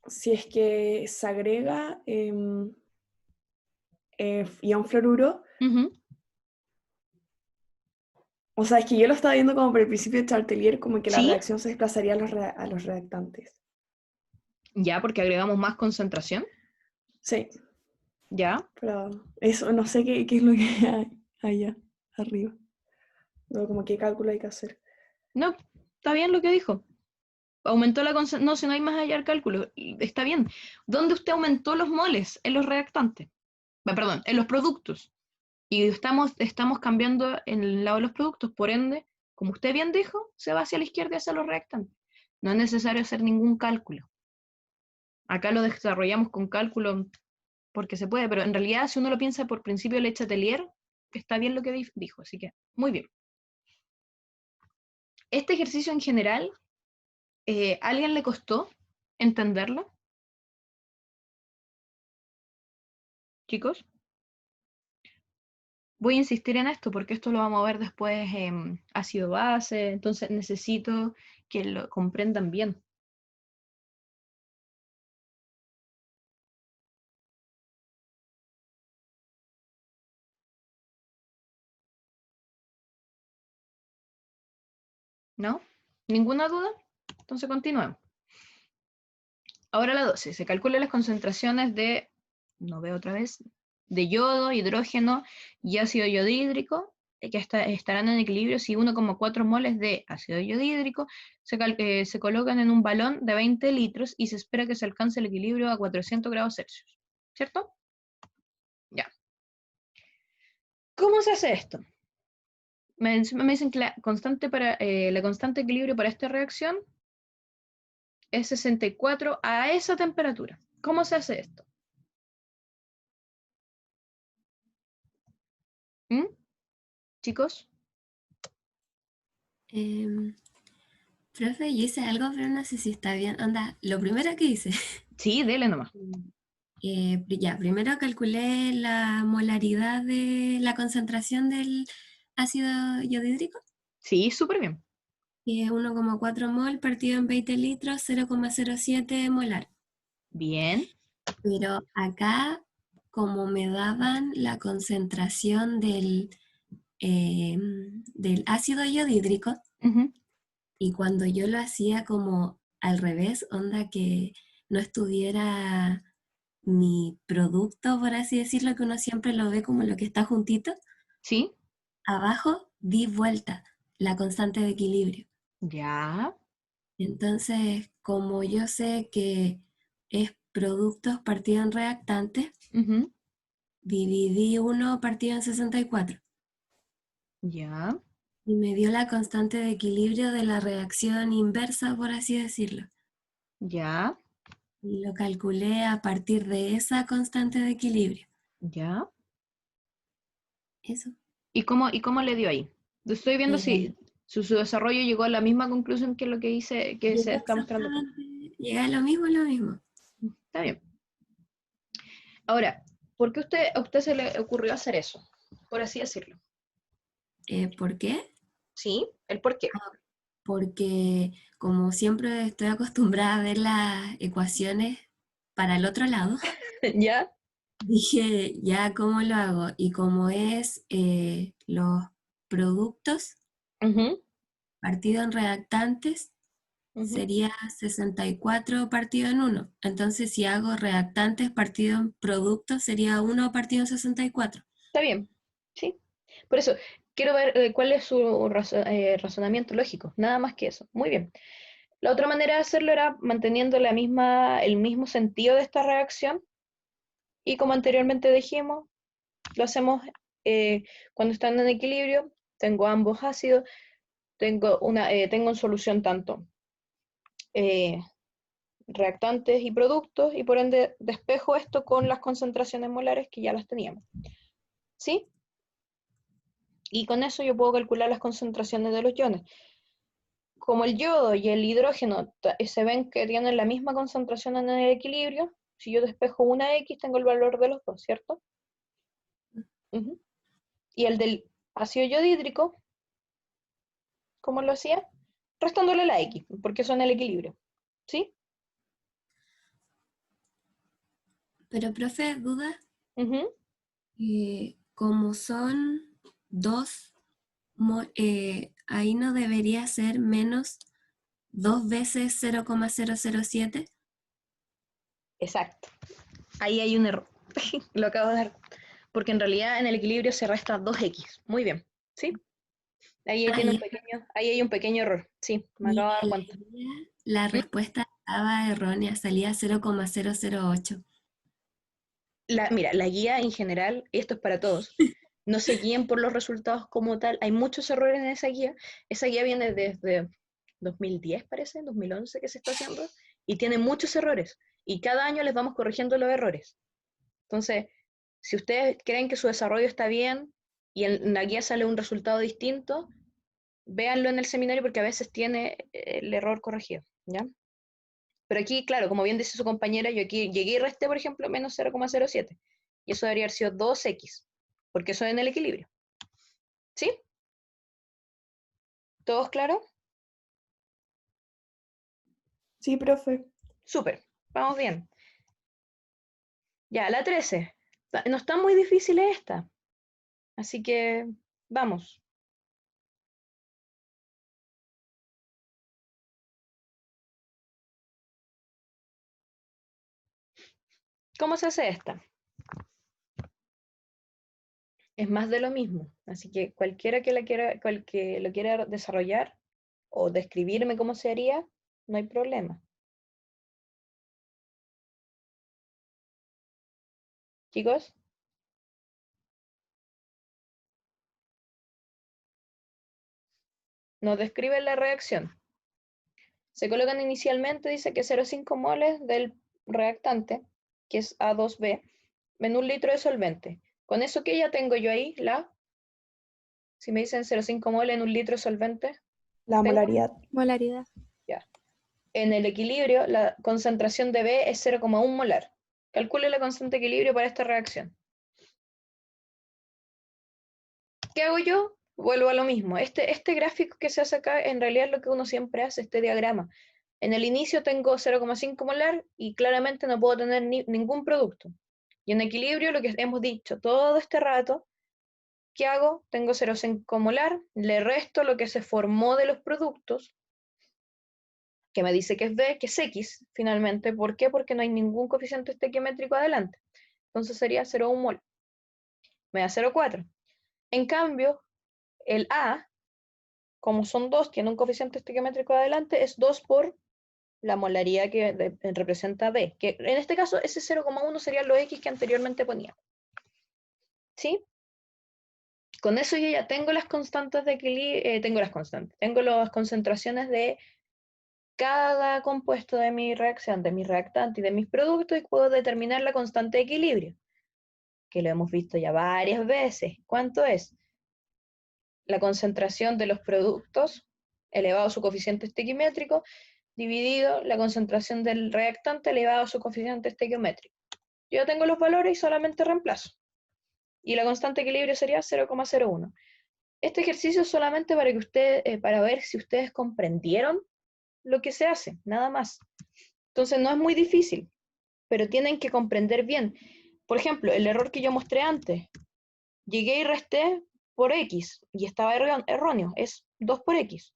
Si es que se agrega ion fluoruro, Ujú. o sea, es que yo lo estaba viendo como por el principio de Chartelier, como que la ¿Sí? reacción se desplazaría a los reactantes. Ya, porque agregamos más concentración. Sí, Ya. pero eso no sé qué es lo que hay allá arriba. O como qué cálculo hay que hacer. No, está bien lo que dijo. Aumentó la concentración. No, si no hay más allá el cálculo. Está bien. ¿Dónde usted aumentó los moles? En los reactantes. Perdón, en los productos. Y estamos cambiando en el lado de los productos. Por ende, como usted bien dijo, se va hacia la izquierda y hacia los reactantes. No es necesario hacer ningún cálculo. Acá lo desarrollamos con cálculo porque se puede, pero en realidad si uno lo piensa por principio de Le Chatelier, está bien lo que dijo, así que muy bien. Este ejercicio en general, ¿a alguien le costó entenderlo? Chicos, voy a insistir en esto porque esto lo vamos a ver después en ácido base, entonces necesito que lo comprendan bien. ¿No? ¿Ninguna duda? Entonces continuemos. Ahora la 12. Se calculan las concentraciones de, no veo otra vez, de yodo, hidrógeno y ácido yodhídrico, que estarán en equilibrio si 1,4 moles de ácido yodhídrico se colocan en un balón de 20 litros y se espera que se alcance el equilibrio a 400 grados Celsius. ¿Cierto? Ya. ¿Cómo se hace esto? Me dicen que la constante de equilibrio para esta reacción es 64 a esa temperatura. ¿Cómo se hace esto? ¿Mm? ¿Chicos? Profe, yo hice algo, pero no sé si está bien. Onda, lo primero que hice, Sí, dele nomás. ya, primero calculé la molaridad de la concentración del ácido yodhídrico, Sí, súper bien. que es 1,4 mol partido en 20 litros, 0,07 molar. Bien. Pero acá, como me daban la concentración del ácido yodhídrico, Ujú. y cuando yo lo hacía como al revés, onda que no estuviera mi producto, por así decirlo, que uno siempre lo ve como lo que está juntito, Sí, abajo di vuelta la constante de equilibrio. ya. Entonces, como yo sé que es productos partido en reactantes, Ujú. dividí 1 partido en 64 Ya. y me dio la constante de equilibrio de la reacción inversa, por así decirlo. Ya. Y lo calculé a partir de esa constante de equilibrio. Ya. Eso. ¿Y cómo le dio ahí? Estoy viendo Eh, si su desarrollo llegó a la misma conclusión que lo que hice, que se Llegó está mostrando acá. exactamente, llega a lo mismo, lo mismo. Está bien. Ahora, ¿por qué a usted se le ocurrió hacer eso? Por así decirlo. ¿Por qué? ¿Sí? ¿El por qué? Porque como siempre estoy acostumbrada a ver las ecuaciones para el otro lado, ¿Ya? dije, ya, ¿cómo lo hago? Y como es los productos Ujú, partido en reactantes, ujú. sería 64 partido en 1. Entonces, si hago reactantes partido en productos, sería 1 partido en 64. Está bien. Sí. Por eso, quiero ver cuál es su razonamiento lógico. Nada más que eso. Muy bien. La otra manera de hacerlo era manteniendo el mismo sentido de esta reacción y como anteriormente dijimos, lo hacemos cuando están en equilibrio, tengo ambos ácidos, tengo en solución tanto eh, reactantes y productos y por ende despejo esto con las concentraciones molares que ya las teníamos. ¿Sí? Y con eso yo puedo calcular las concentraciones de los iones. Como el yodo y el hidrógeno se ven que tienen la misma concentración en el equilibrio, si yo despejo una X, tengo el valor de los dos, ¿cierto? Ujú. Y el del ácido yodhídrico, ¿cómo lo hacía? Restándole la X, porque son el equilibrio, ¿sí? Pero, profe, duda, Ujú. como son dos, ahí no debería ser menos 2 veces 0,007. Exacto. Ahí hay un error. Lo acabo de dar. Porque en realidad en el equilibrio se resta 2X. Muy bien, ¿sí? Ahí tiene un pequeño, ahí hay un pequeño error. Sí, me acabo de dar cuenta. La respuesta estaba errónea, salía 0,008. Mira, la guía en general, y esto es para todos, no se guíen por los resultados como tal. Hay muchos errores en esa guía. Esa guía viene desde 2010, parece, 2011 que se está haciendo, y tiene muchos errores. Y cada año les vamos corrigiendo los errores. Entonces, si ustedes creen que su desarrollo está bien y en la guía sale un resultado distinto, véanlo en el seminario porque a veces tiene el error corregido, ¿ya? Pero aquí, claro, como bien dice su compañera, yo aquí llegué y resté, por ejemplo, menos 0,07. Y eso debería haber sido 2x, porque eso es en el equilibrio. ¿Sí? ¿Todos claros? Sí, profe. Súper, vamos bien. Ya, la 13. No está muy difícil esta. Así que, vamos. ¿Cómo se hace esta? Es más de lo mismo. Así que cualquiera que lo quiera desarrollar o describirme cómo se haría, no hay problema. Chicos, nos describen la reacción. Se colocan inicialmente, dice que 0,5 moles del reactante, que es A2B, en 1 litro de solvente. Con eso que ya tengo yo ahí, si me dicen 0,5 moles en 1 litro de solvente, La ¿tengo? molaridad. Molaridad. Ya. En el equilibrio, la concentración de B es 0,1 molar. Calcule la constante de equilibrio para esta reacción. ¿Qué hago yo? Vuelvo a lo mismo. Este gráfico que se hace acá, en realidad es lo que uno siempre hace, este diagrama. En el inicio tengo 0,5 molar y claramente no puedo tener ningún producto. Y en equilibrio, lo que hemos dicho todo este rato, ¿qué hago? Tengo 0,5 molar, le resto lo que se formó de los productos, que me dice que es B, que es X, finalmente. ¿Por qué? Porque no hay ningún coeficiente estequiométrico adelante. Entonces sería 0,1 mol. Me da 0,4. En cambio, el A, como son 2, tiene un coeficiente estequiométrico adelante, es 2 por la molaridad que representa B, que en este caso ese 0,1 sería lo X que anteriormente ponía. ¿Sí? Con eso yo ya tengo las constantes de equilibrio, tengo las concentraciones de cada compuesto de mi reacción, de mi reactante y de mis productos, y puedo determinar la constante de equilibrio, que lo hemos visto ya varias veces. ¿Cuánto es? La concentración de los productos elevado a su coeficiente estequiométrico dividido la concentración del reactante elevado a su coeficiente estequiométrico. Yo ya tengo los valores y solamente reemplazo. Y la constante de equilibrio sería 0,01. Este ejercicio es solamente para ver si ustedes comprendieron lo que se hace, nada más. Entonces no es muy difícil, pero tienen que comprender bien. Por ejemplo, el error que yo mostré antes. Llegué y resté por X, y estaba erróneo, es 2 por X.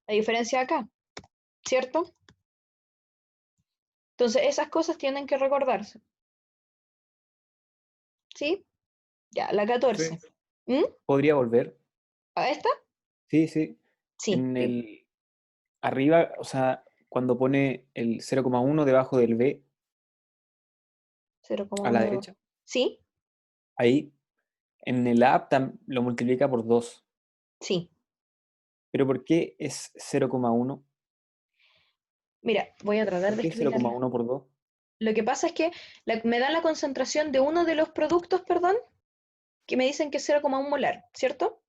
La diferencia acá, ¿cierto? Entonces esas cosas tienen que recordarse. ¿Sí? Ya, la 14. Sí. ¿Mm? ¿Podría volver? ¿A esta? Sí, sí. Sí. En el arriba, o sea, cuando pone el 0,1 debajo del B 0,1. a la derecha, ¿Sí? ahí en el app lo multiplica por 2. Sí. ¿Pero por qué es 0,1? Mira, voy a tratar ¿Por de qué escribirla. 0,1 por 2? Lo que pasa es que me da la concentración de uno de los productos, perdón, que me dicen que es 0,1 molar, ¿cierto?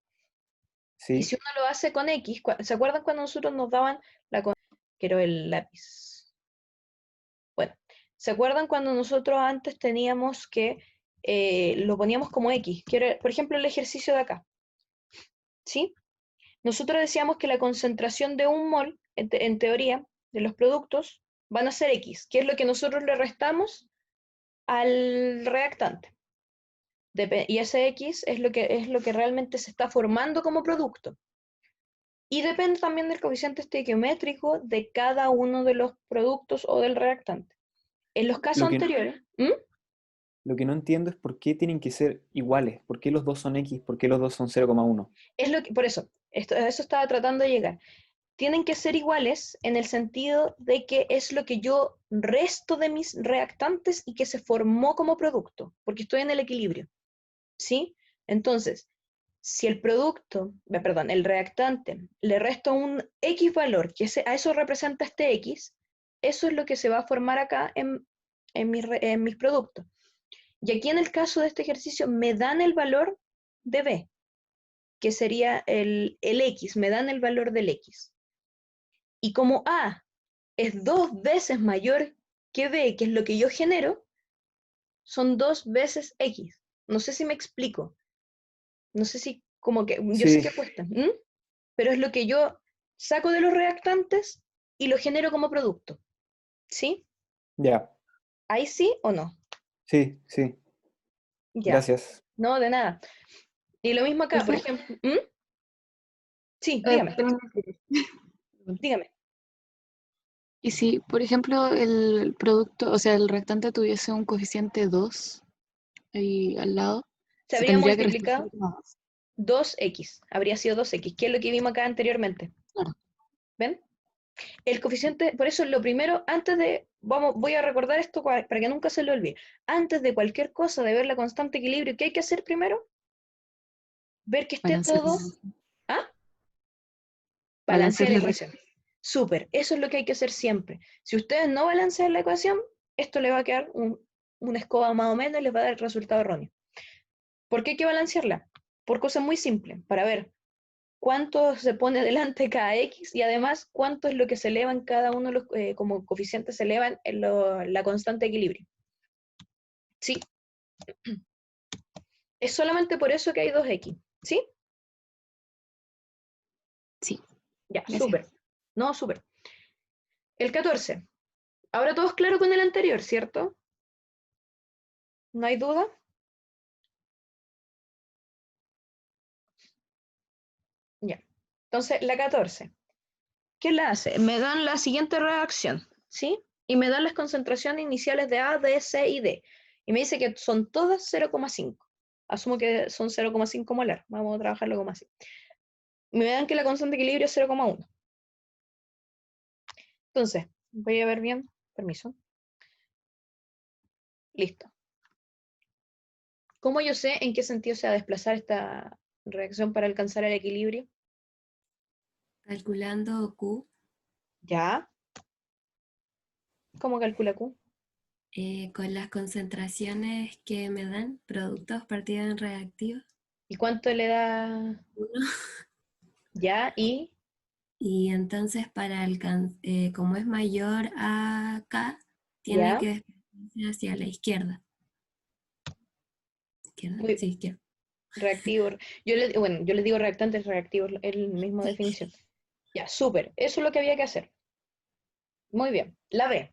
Y si Sí, uno lo hace con X, ¿se acuerdan cuando nosotros nos daban quiero el lápiz? Bueno, ¿se acuerdan cuando nosotros antes teníamos que lo poníamos como X? Por ejemplo, el ejercicio de acá, ¿sí? Nosotros decíamos que la concentración de un mol, en teoría, de los productos, van a ser X, que es lo que nosotros le restamos al reactante. Y ese X es lo que realmente se está formando como producto. Y depende también del coeficiente estequiométrico de cada uno de los productos o del reactante. En los casos lo que, anteriores... Lo que no entiendo es por qué tienen que ser iguales, por qué los dos son X, por qué los dos son 0,1. Es lo que, por eso, a eso estaba tratando de llegar. Tienen que ser iguales en el sentido de que es lo que yo resto de mis reactantes y que se formó como producto, porque estoy en el equilibrio, ¿sí? Entonces, si el el reactante, le resto un X valor, que a eso representa este X, eso es lo que se va a formar acá en mis productos. Y aquí en el caso de este ejercicio me dan el valor de B, que sería el X, me dan el valor del X. Y como A es 2 veces mayor que B, que es lo que yo genero, son 2 veces X. No sé si me explico. No sé si, como que, yo sé Sí, que cuesta, pero es lo que yo saco de los reactantes y lo genero como producto. ¿Sí? ya, ¿Ahí sí o no? sí, sí, Ya. gracias. No, de nada. Y lo mismo acá, por Profe, ejemplo. Sí, dígame, termina de explicar. dígame. Y si, por ejemplo, el producto, o sea, el reactante tuviese un coeficiente 2 ahí al lado, Se se habría tendría que restar multiplicado 2x, habría sido 2x, que es lo que vimos acá anteriormente. Claro. ¿Ven? El coeficiente, por eso lo primero, voy a recordar esto para que nunca se lo olvide. Antes de cualquier cosa, de ver la constante equilibrio, ¿qué hay que hacer primero? Ver que esté Balancear, todo, ¿ah? balancear Balancear la la ecuación. Súper, eso es lo que hay que hacer siempre. Si ustedes no balancean la ecuación, esto le va a quedar una escoba más o menos y les va a dar el resultado erróneo. ¿Por qué hay que balancearla? Por cosas muy simples, para ver cuánto se pone delante cada X y además cuánto es lo que se eleva en cada uno de los, como coeficientes se elevan en la constante de equilibrio. Sí, es solamente por eso que hay 2X, ¿sí? Sí, Ya, gracias. súper. No, súper. El 14. Ahora todo es claro con el anterior, ¿cierto? ¿No hay duda? Ya. Entonces, la 14. ¿Qué la hace? Me dan la siguiente reacción, ¿sí? Y me dan las concentraciones iniciales de A, B, C y D. Y me dice que son todas 0,5. Asumo que son 0,5 molar. Vamos a trabajarlo como así. Me dan que la constante de equilibrio es 0,1. Entonces, voy a ver bien. Permiso. Listo. ¿Cómo yo sé en qué sentido se va a desplazar esta reacción para alcanzar el equilibrio? Calculando Q, ¿Ya? ¿Cómo calcula Q? con las concentraciones que me dan, productos partidos en reactivos, ¿Y cuánto le da? 1. ¿Ya? ¿Y? Y entonces como es mayor a K, tiene ¿Ya? que desplazarse hacia la izquierda. ¿Izquierda? Muy Sí, izquierda. reactivo. Yo les digo reactantes reactivos, es la misma Sí. definición. Ya, súper. Eso es lo que había que hacer. Muy bien. La B.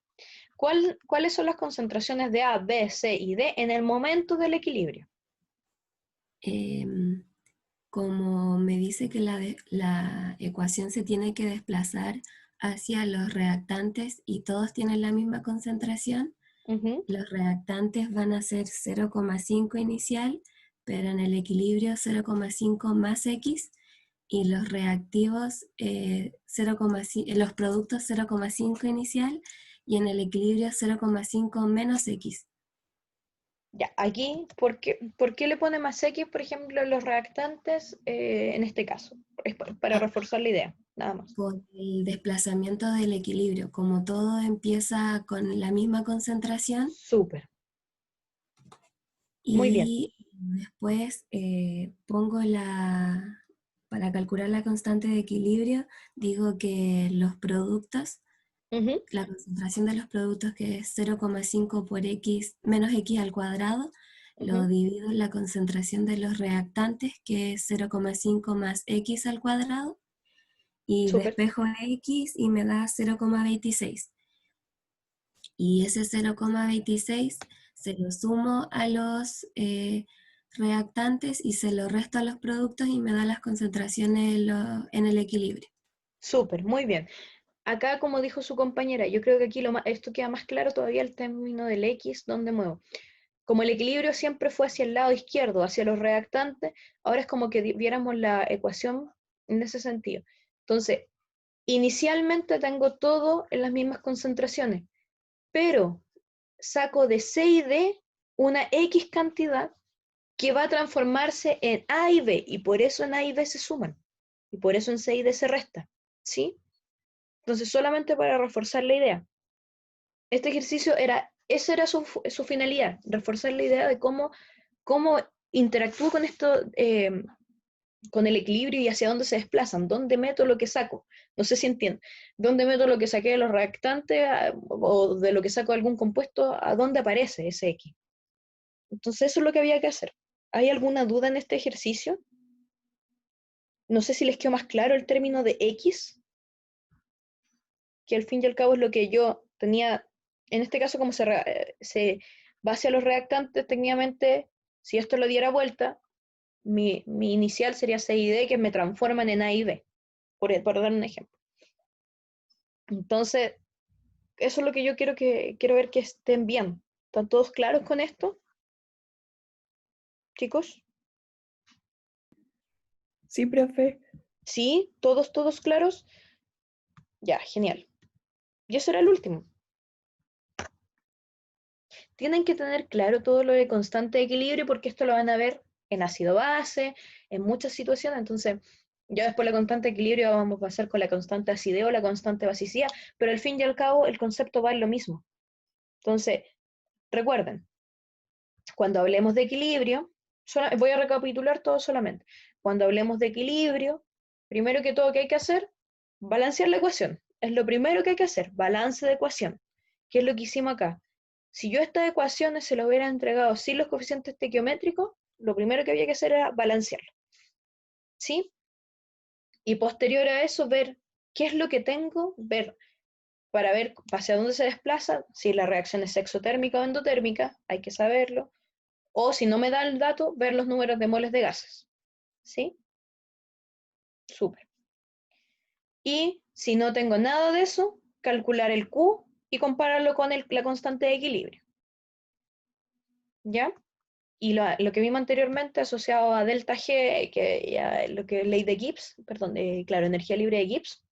¿Cuáles son las concentraciones de A, B, C y D en el momento del equilibrio? Em, Como me dice que la ecuación se tiene que desplazar hacia los reactantes y todos tienen la misma concentración, Ujú, los reactantes van a ser 0,5 inicial, pero en el equilibrio 0,5 más X, y los reactivos, 0,5 los productos 0,5 inicial, y en el equilibrio 0,5 menos X. ya, aquí, ¿por qué le pone más X, por ejemplo, los reactantes en este caso? Es para Ah, reforzar la idea, nada más. por el desplazamiento del equilibrio, como todo empieza con la misma concentración, Súper. Muy bien. y después para calcular la constante de equilibrio, digo que los productos, Ujú, la concentración de los productos, que es 0,5 por X menos X al cuadrado, lo ujú, divido en la concentración de los reactantes, que es 0,5 más X al cuadrado, y súper. despejo X y me da 0,26. Y ese 0,26 se lo sumo a los reactantes y se lo resto a los productos y me da las concentraciones en el equilibrio. Súper, muy bien. Acá, como dijo su compañera, yo creo que aquí esto queda más claro todavía el término del X, donde muevo. como el equilibrio siempre fue hacia el lado izquierdo, hacia los reactantes, ahora es como que viéramos la ecuación en ese sentido. Entonces, inicialmente tengo todo en las mismas concentraciones, pero saco de C y D una X cantidad que va a transformarse en A y B, y por eso en A y B se suman, y por eso en C y D se resta, ¿sí? Entonces, solamente para reforzar la idea, este ejercicio esa era su finalidad, reforzar la idea de cómo interactúo con esto, con el equilibrio y hacia dónde se desplazan, dónde meto lo que saco. No sé si entienden. ¿Dónde meto lo que saqué de los reactantes o de lo que saco de algún compuesto? ¿A dónde aparece ese X? Entonces eso es lo que había que hacer. ¿Hay alguna duda en este ejercicio? No sé si les quedó más claro el término de X, que al fin y al cabo es lo que yo tenía, en este caso como se va hacia los reactantes, técnicamente, si esto lo diera vuelta, mi inicial sería C y D, que me transforman en A y B, por dar un ejemplo. Entonces, eso es lo que yo quiero ver que estén bien. ¿Están todos claros con esto? ¿Chicos? Sí, profe. ¿Sí? ¿Todos claros? Ya, genial. Y ese era el último. Tienen que tener claro todo lo de constante de equilibrio porque esto lo van a ver en ácido base, en muchas situaciones. Entonces, ya después la constante de equilibrio vamos a pasar con la constante acidez o la constante basicidad, pero al fin y al cabo el concepto va en lo mismo. Entonces, recuerden, cuando hablemos de equilibrio, voy a recapitular todo solamente. Cuando hablemos de equilibrio, primero que todo, ¿qué hay que hacer? Balancear la ecuación. Es lo primero que hay que hacer, balance de ecuación. ¿Qué es lo que hicimos acá? Si yo estas ecuaciones se las hubiera entregado sin los coeficientes estequiométricos, lo primero que había que hacer era balancearlo. ¿Sí? Y posterior a eso, ver qué es lo que tengo, para ver hacia dónde se desplaza, si la reacción es exotérmica o endotérmica, hay que saberlo. O si no me da el dato, ver los números de moles de gases. ¿Sí? Súper. Y si no tengo nada de eso, calcular el Q y compararlo con la constante de equilibrio. ¿Ya? Y lo que vimos anteriormente asociado a delta G, que ya lo que es ley de Gibbs, perdón, claro, energía libre de Gibbs.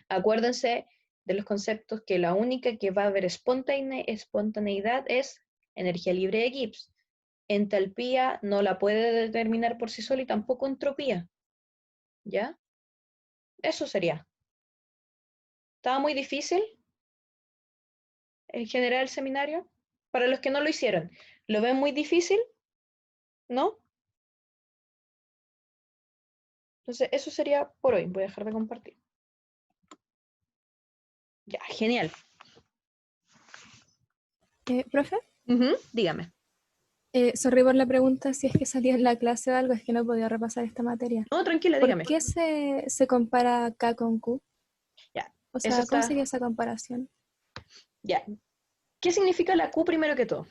Acuérdense de los conceptos que la única que va a haber espontaneidad es energía libre de Gibbs. Entalpía no la puede determinar por sí sola y tampoco entropía. ¿Ya? Eso sería. ¿Estaba muy difícil en general el seminario? Para los que no lo hicieron, ¿lo ven muy difícil? ¿No? Entonces, eso sería por hoy. Voy a dejar de compartir. Ya, genial. Profe, Dígame. sorry por la pregunta, si es que salía en la clase o algo, es que no podía repasar esta materia. No, tranquila, ¿Por dígame. qué se compara K con Q? Ya, O eso sea, ¿cómo está. sería esa comparación? Ya. ¿Qué significa la Q primero que todo?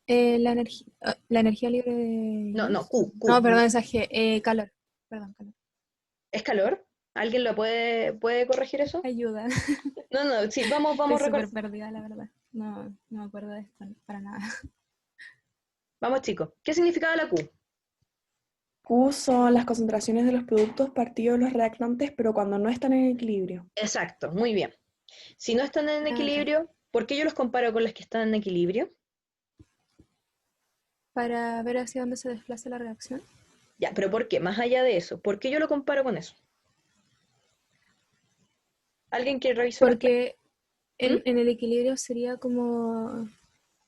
La energía libre de No, Gibbs. Q. No, perdón, esa G. Calor. Perdón, calor. ¿Es calor? ¿Alguien lo puede corregir eso? Ayuda. No, sí, vamos a Estoy recordar. súper perdida, la verdad. No me acuerdo de esto para nada. Vamos, chicos. ¿Qué significaba la Q? Q son las concentraciones de los productos partidos de los reactantes, pero cuando no están en equilibrio. Exacto, muy bien. Si no están en Ah, ya. equilibrio, ¿por qué yo los comparo con las que están en equilibrio? Para ver hacia dónde se desplaza la reacción. Ya, pero ¿por qué? Más allá de eso, ¿por qué yo lo comparo con eso? ¿Alguien que revisó las Porque ¿Mm? en el equilibrio sería como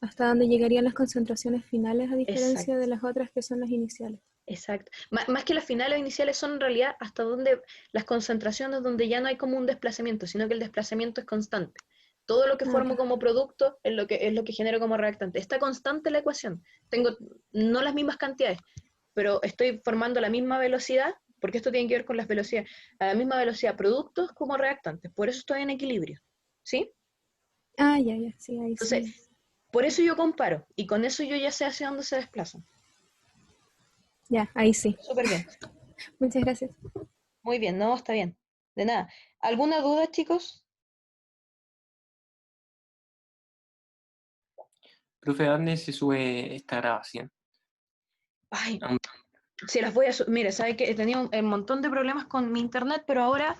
hasta donde llegarían las concentraciones finales, a diferencia Exacto, de las otras que son las iniciales. exacto. Más que las finales o iniciales son en realidad hasta donde las concentraciones donde ya no hay como un desplazamiento, sino que el desplazamiento es constante. Todo lo que Ah, formo ya. como producto es lo que genero como reactante. Está constante la ecuación. Tengo no las mismas cantidades, pero estoy formando la misma velocidad, porque esto tiene que ver con las velocidades, a la misma velocidad productos como reactantes. Por eso estoy en equilibrio. ¿Sí? Ah, ya, sí, ahí Entonces, sí. por eso yo comparo, y con eso yo ya sé hacia dónde se desplazan. Ya, ahí sí. Súper bien. Muchas gracias. Muy bien, no, está bien. De nada. ¿Alguna duda, chicos? Profe, ¿a dónde se sube esta grabación? Ay, A un- se las voy a subir. Mire, sabe que he tenido un montón de problemas con mi internet, pero ahora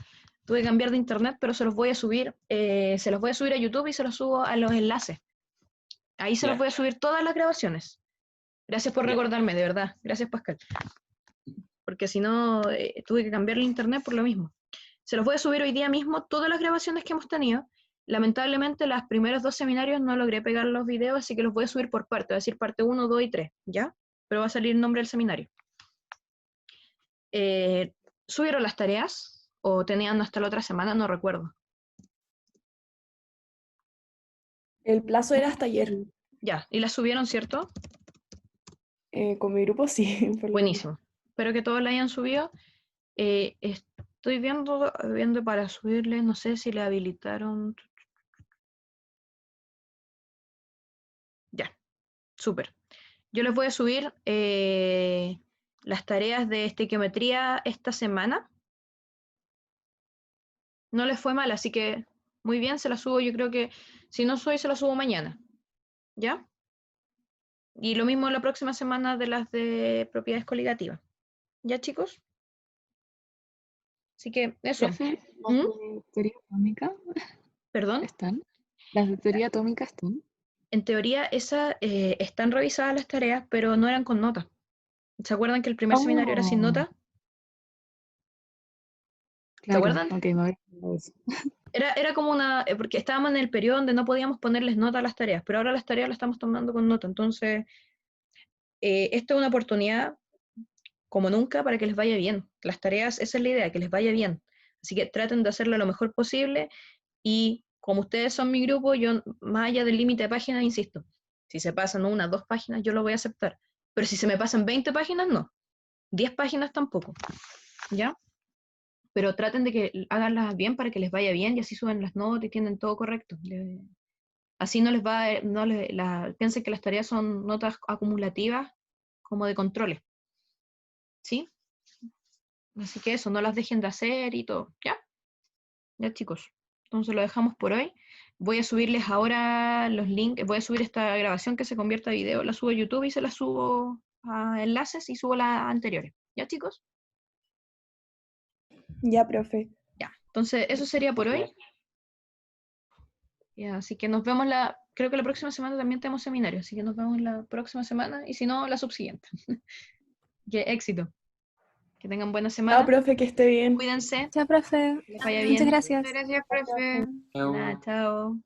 tuve que cambiar de internet, pero se los voy a subir. Se los voy a subir a YouTube y se los subo a los enlaces. Ahí se los Ya. voy a subir todas las grabaciones. Gracias por Ya. recordarme, de verdad. Gracias, Pascal. Porque si no, tuve que cambiar el internet por lo mismo. Se los voy a subir hoy día mismo todas las grabaciones que hemos tenido. Lamentablemente, los primeros 2 seminarios no logré pegar los videos, así que los voy a subir por parte. Voy a decir parte 1, 2 y 3, ¿ya? Pero va a salir el nombre del seminario. ¿Subieron las tareas? ¿O tenían hasta la otra semana? No recuerdo. El plazo era hasta ayer. Ya, y las subieron, ¿cierto? Con mi grupo sí. por lo menos. Buenísimo. Espero que todos la hayan subido. Estoy viendo para subirle, no sé si le habilitaron. Ya, súper. Yo les voy a subir las tareas de estequiometría esta semana. No les fue mal, así que muy bien, se las subo. Yo creo que si no soy, se las subo mañana. ¿Ya? Y lo mismo la próxima semana de las de propiedades coligativas. ¿Ya, chicos? Así que eso. Profe, ¿las ¿Mm? de teoría atómica ¿Perdón? están? ¿Las de teoría atómica están? En teoría, están revisadas las tareas, pero no eran con nota. ¿Se acuerdan que el primer seminario era sin Oh, nota? ¿Se claro, acuerdan? ok, me había olvidado eso. Era como una, porque estábamos en el periodo donde no podíamos ponerles nota a las tareas, pero ahora las tareas las estamos tomando con nota. Entonces, esta es una oportunidad como nunca para que les vaya bien. Las tareas, esa es la idea, que les vaya bien. Así que traten de hacerlo lo mejor posible y como ustedes son mi grupo, yo más allá del límite de páginas, insisto, si se pasan 1, 2 páginas, yo lo voy a aceptar. Pero si se me pasan 20 páginas, no. 10 páginas tampoco. ¿Ya? Pero traten de que haganlas bien para que les vaya bien y así suben las notas y tienen todo correcto. Así no les va, piensen que las tareas son notas acumulativas como de controles. ¿Sí? Así que eso, no las dejen de hacer y todo. ¿Ya? Ya, chicos. Entonces lo dejamos por hoy. Voy a subirles ahora los links, voy a subir esta grabación que se convierta a video, la subo a YouTube y se la subo a enlaces y subo las anteriores. ¿Ya, chicos? Ya, profe. Ya. Entonces, eso sería por hoy. Ya, así que nos vemos creo que la próxima semana también tenemos seminario, así que nos vemos la próxima semana y si no, la subsiguiente. Qué éxito. Que tengan buena Chao, semana. profe, que esté bien. Cuídense. Chao, profe. Que les vaya Muchas bien. gracias. Muchas gracias, profe. Nada, chao.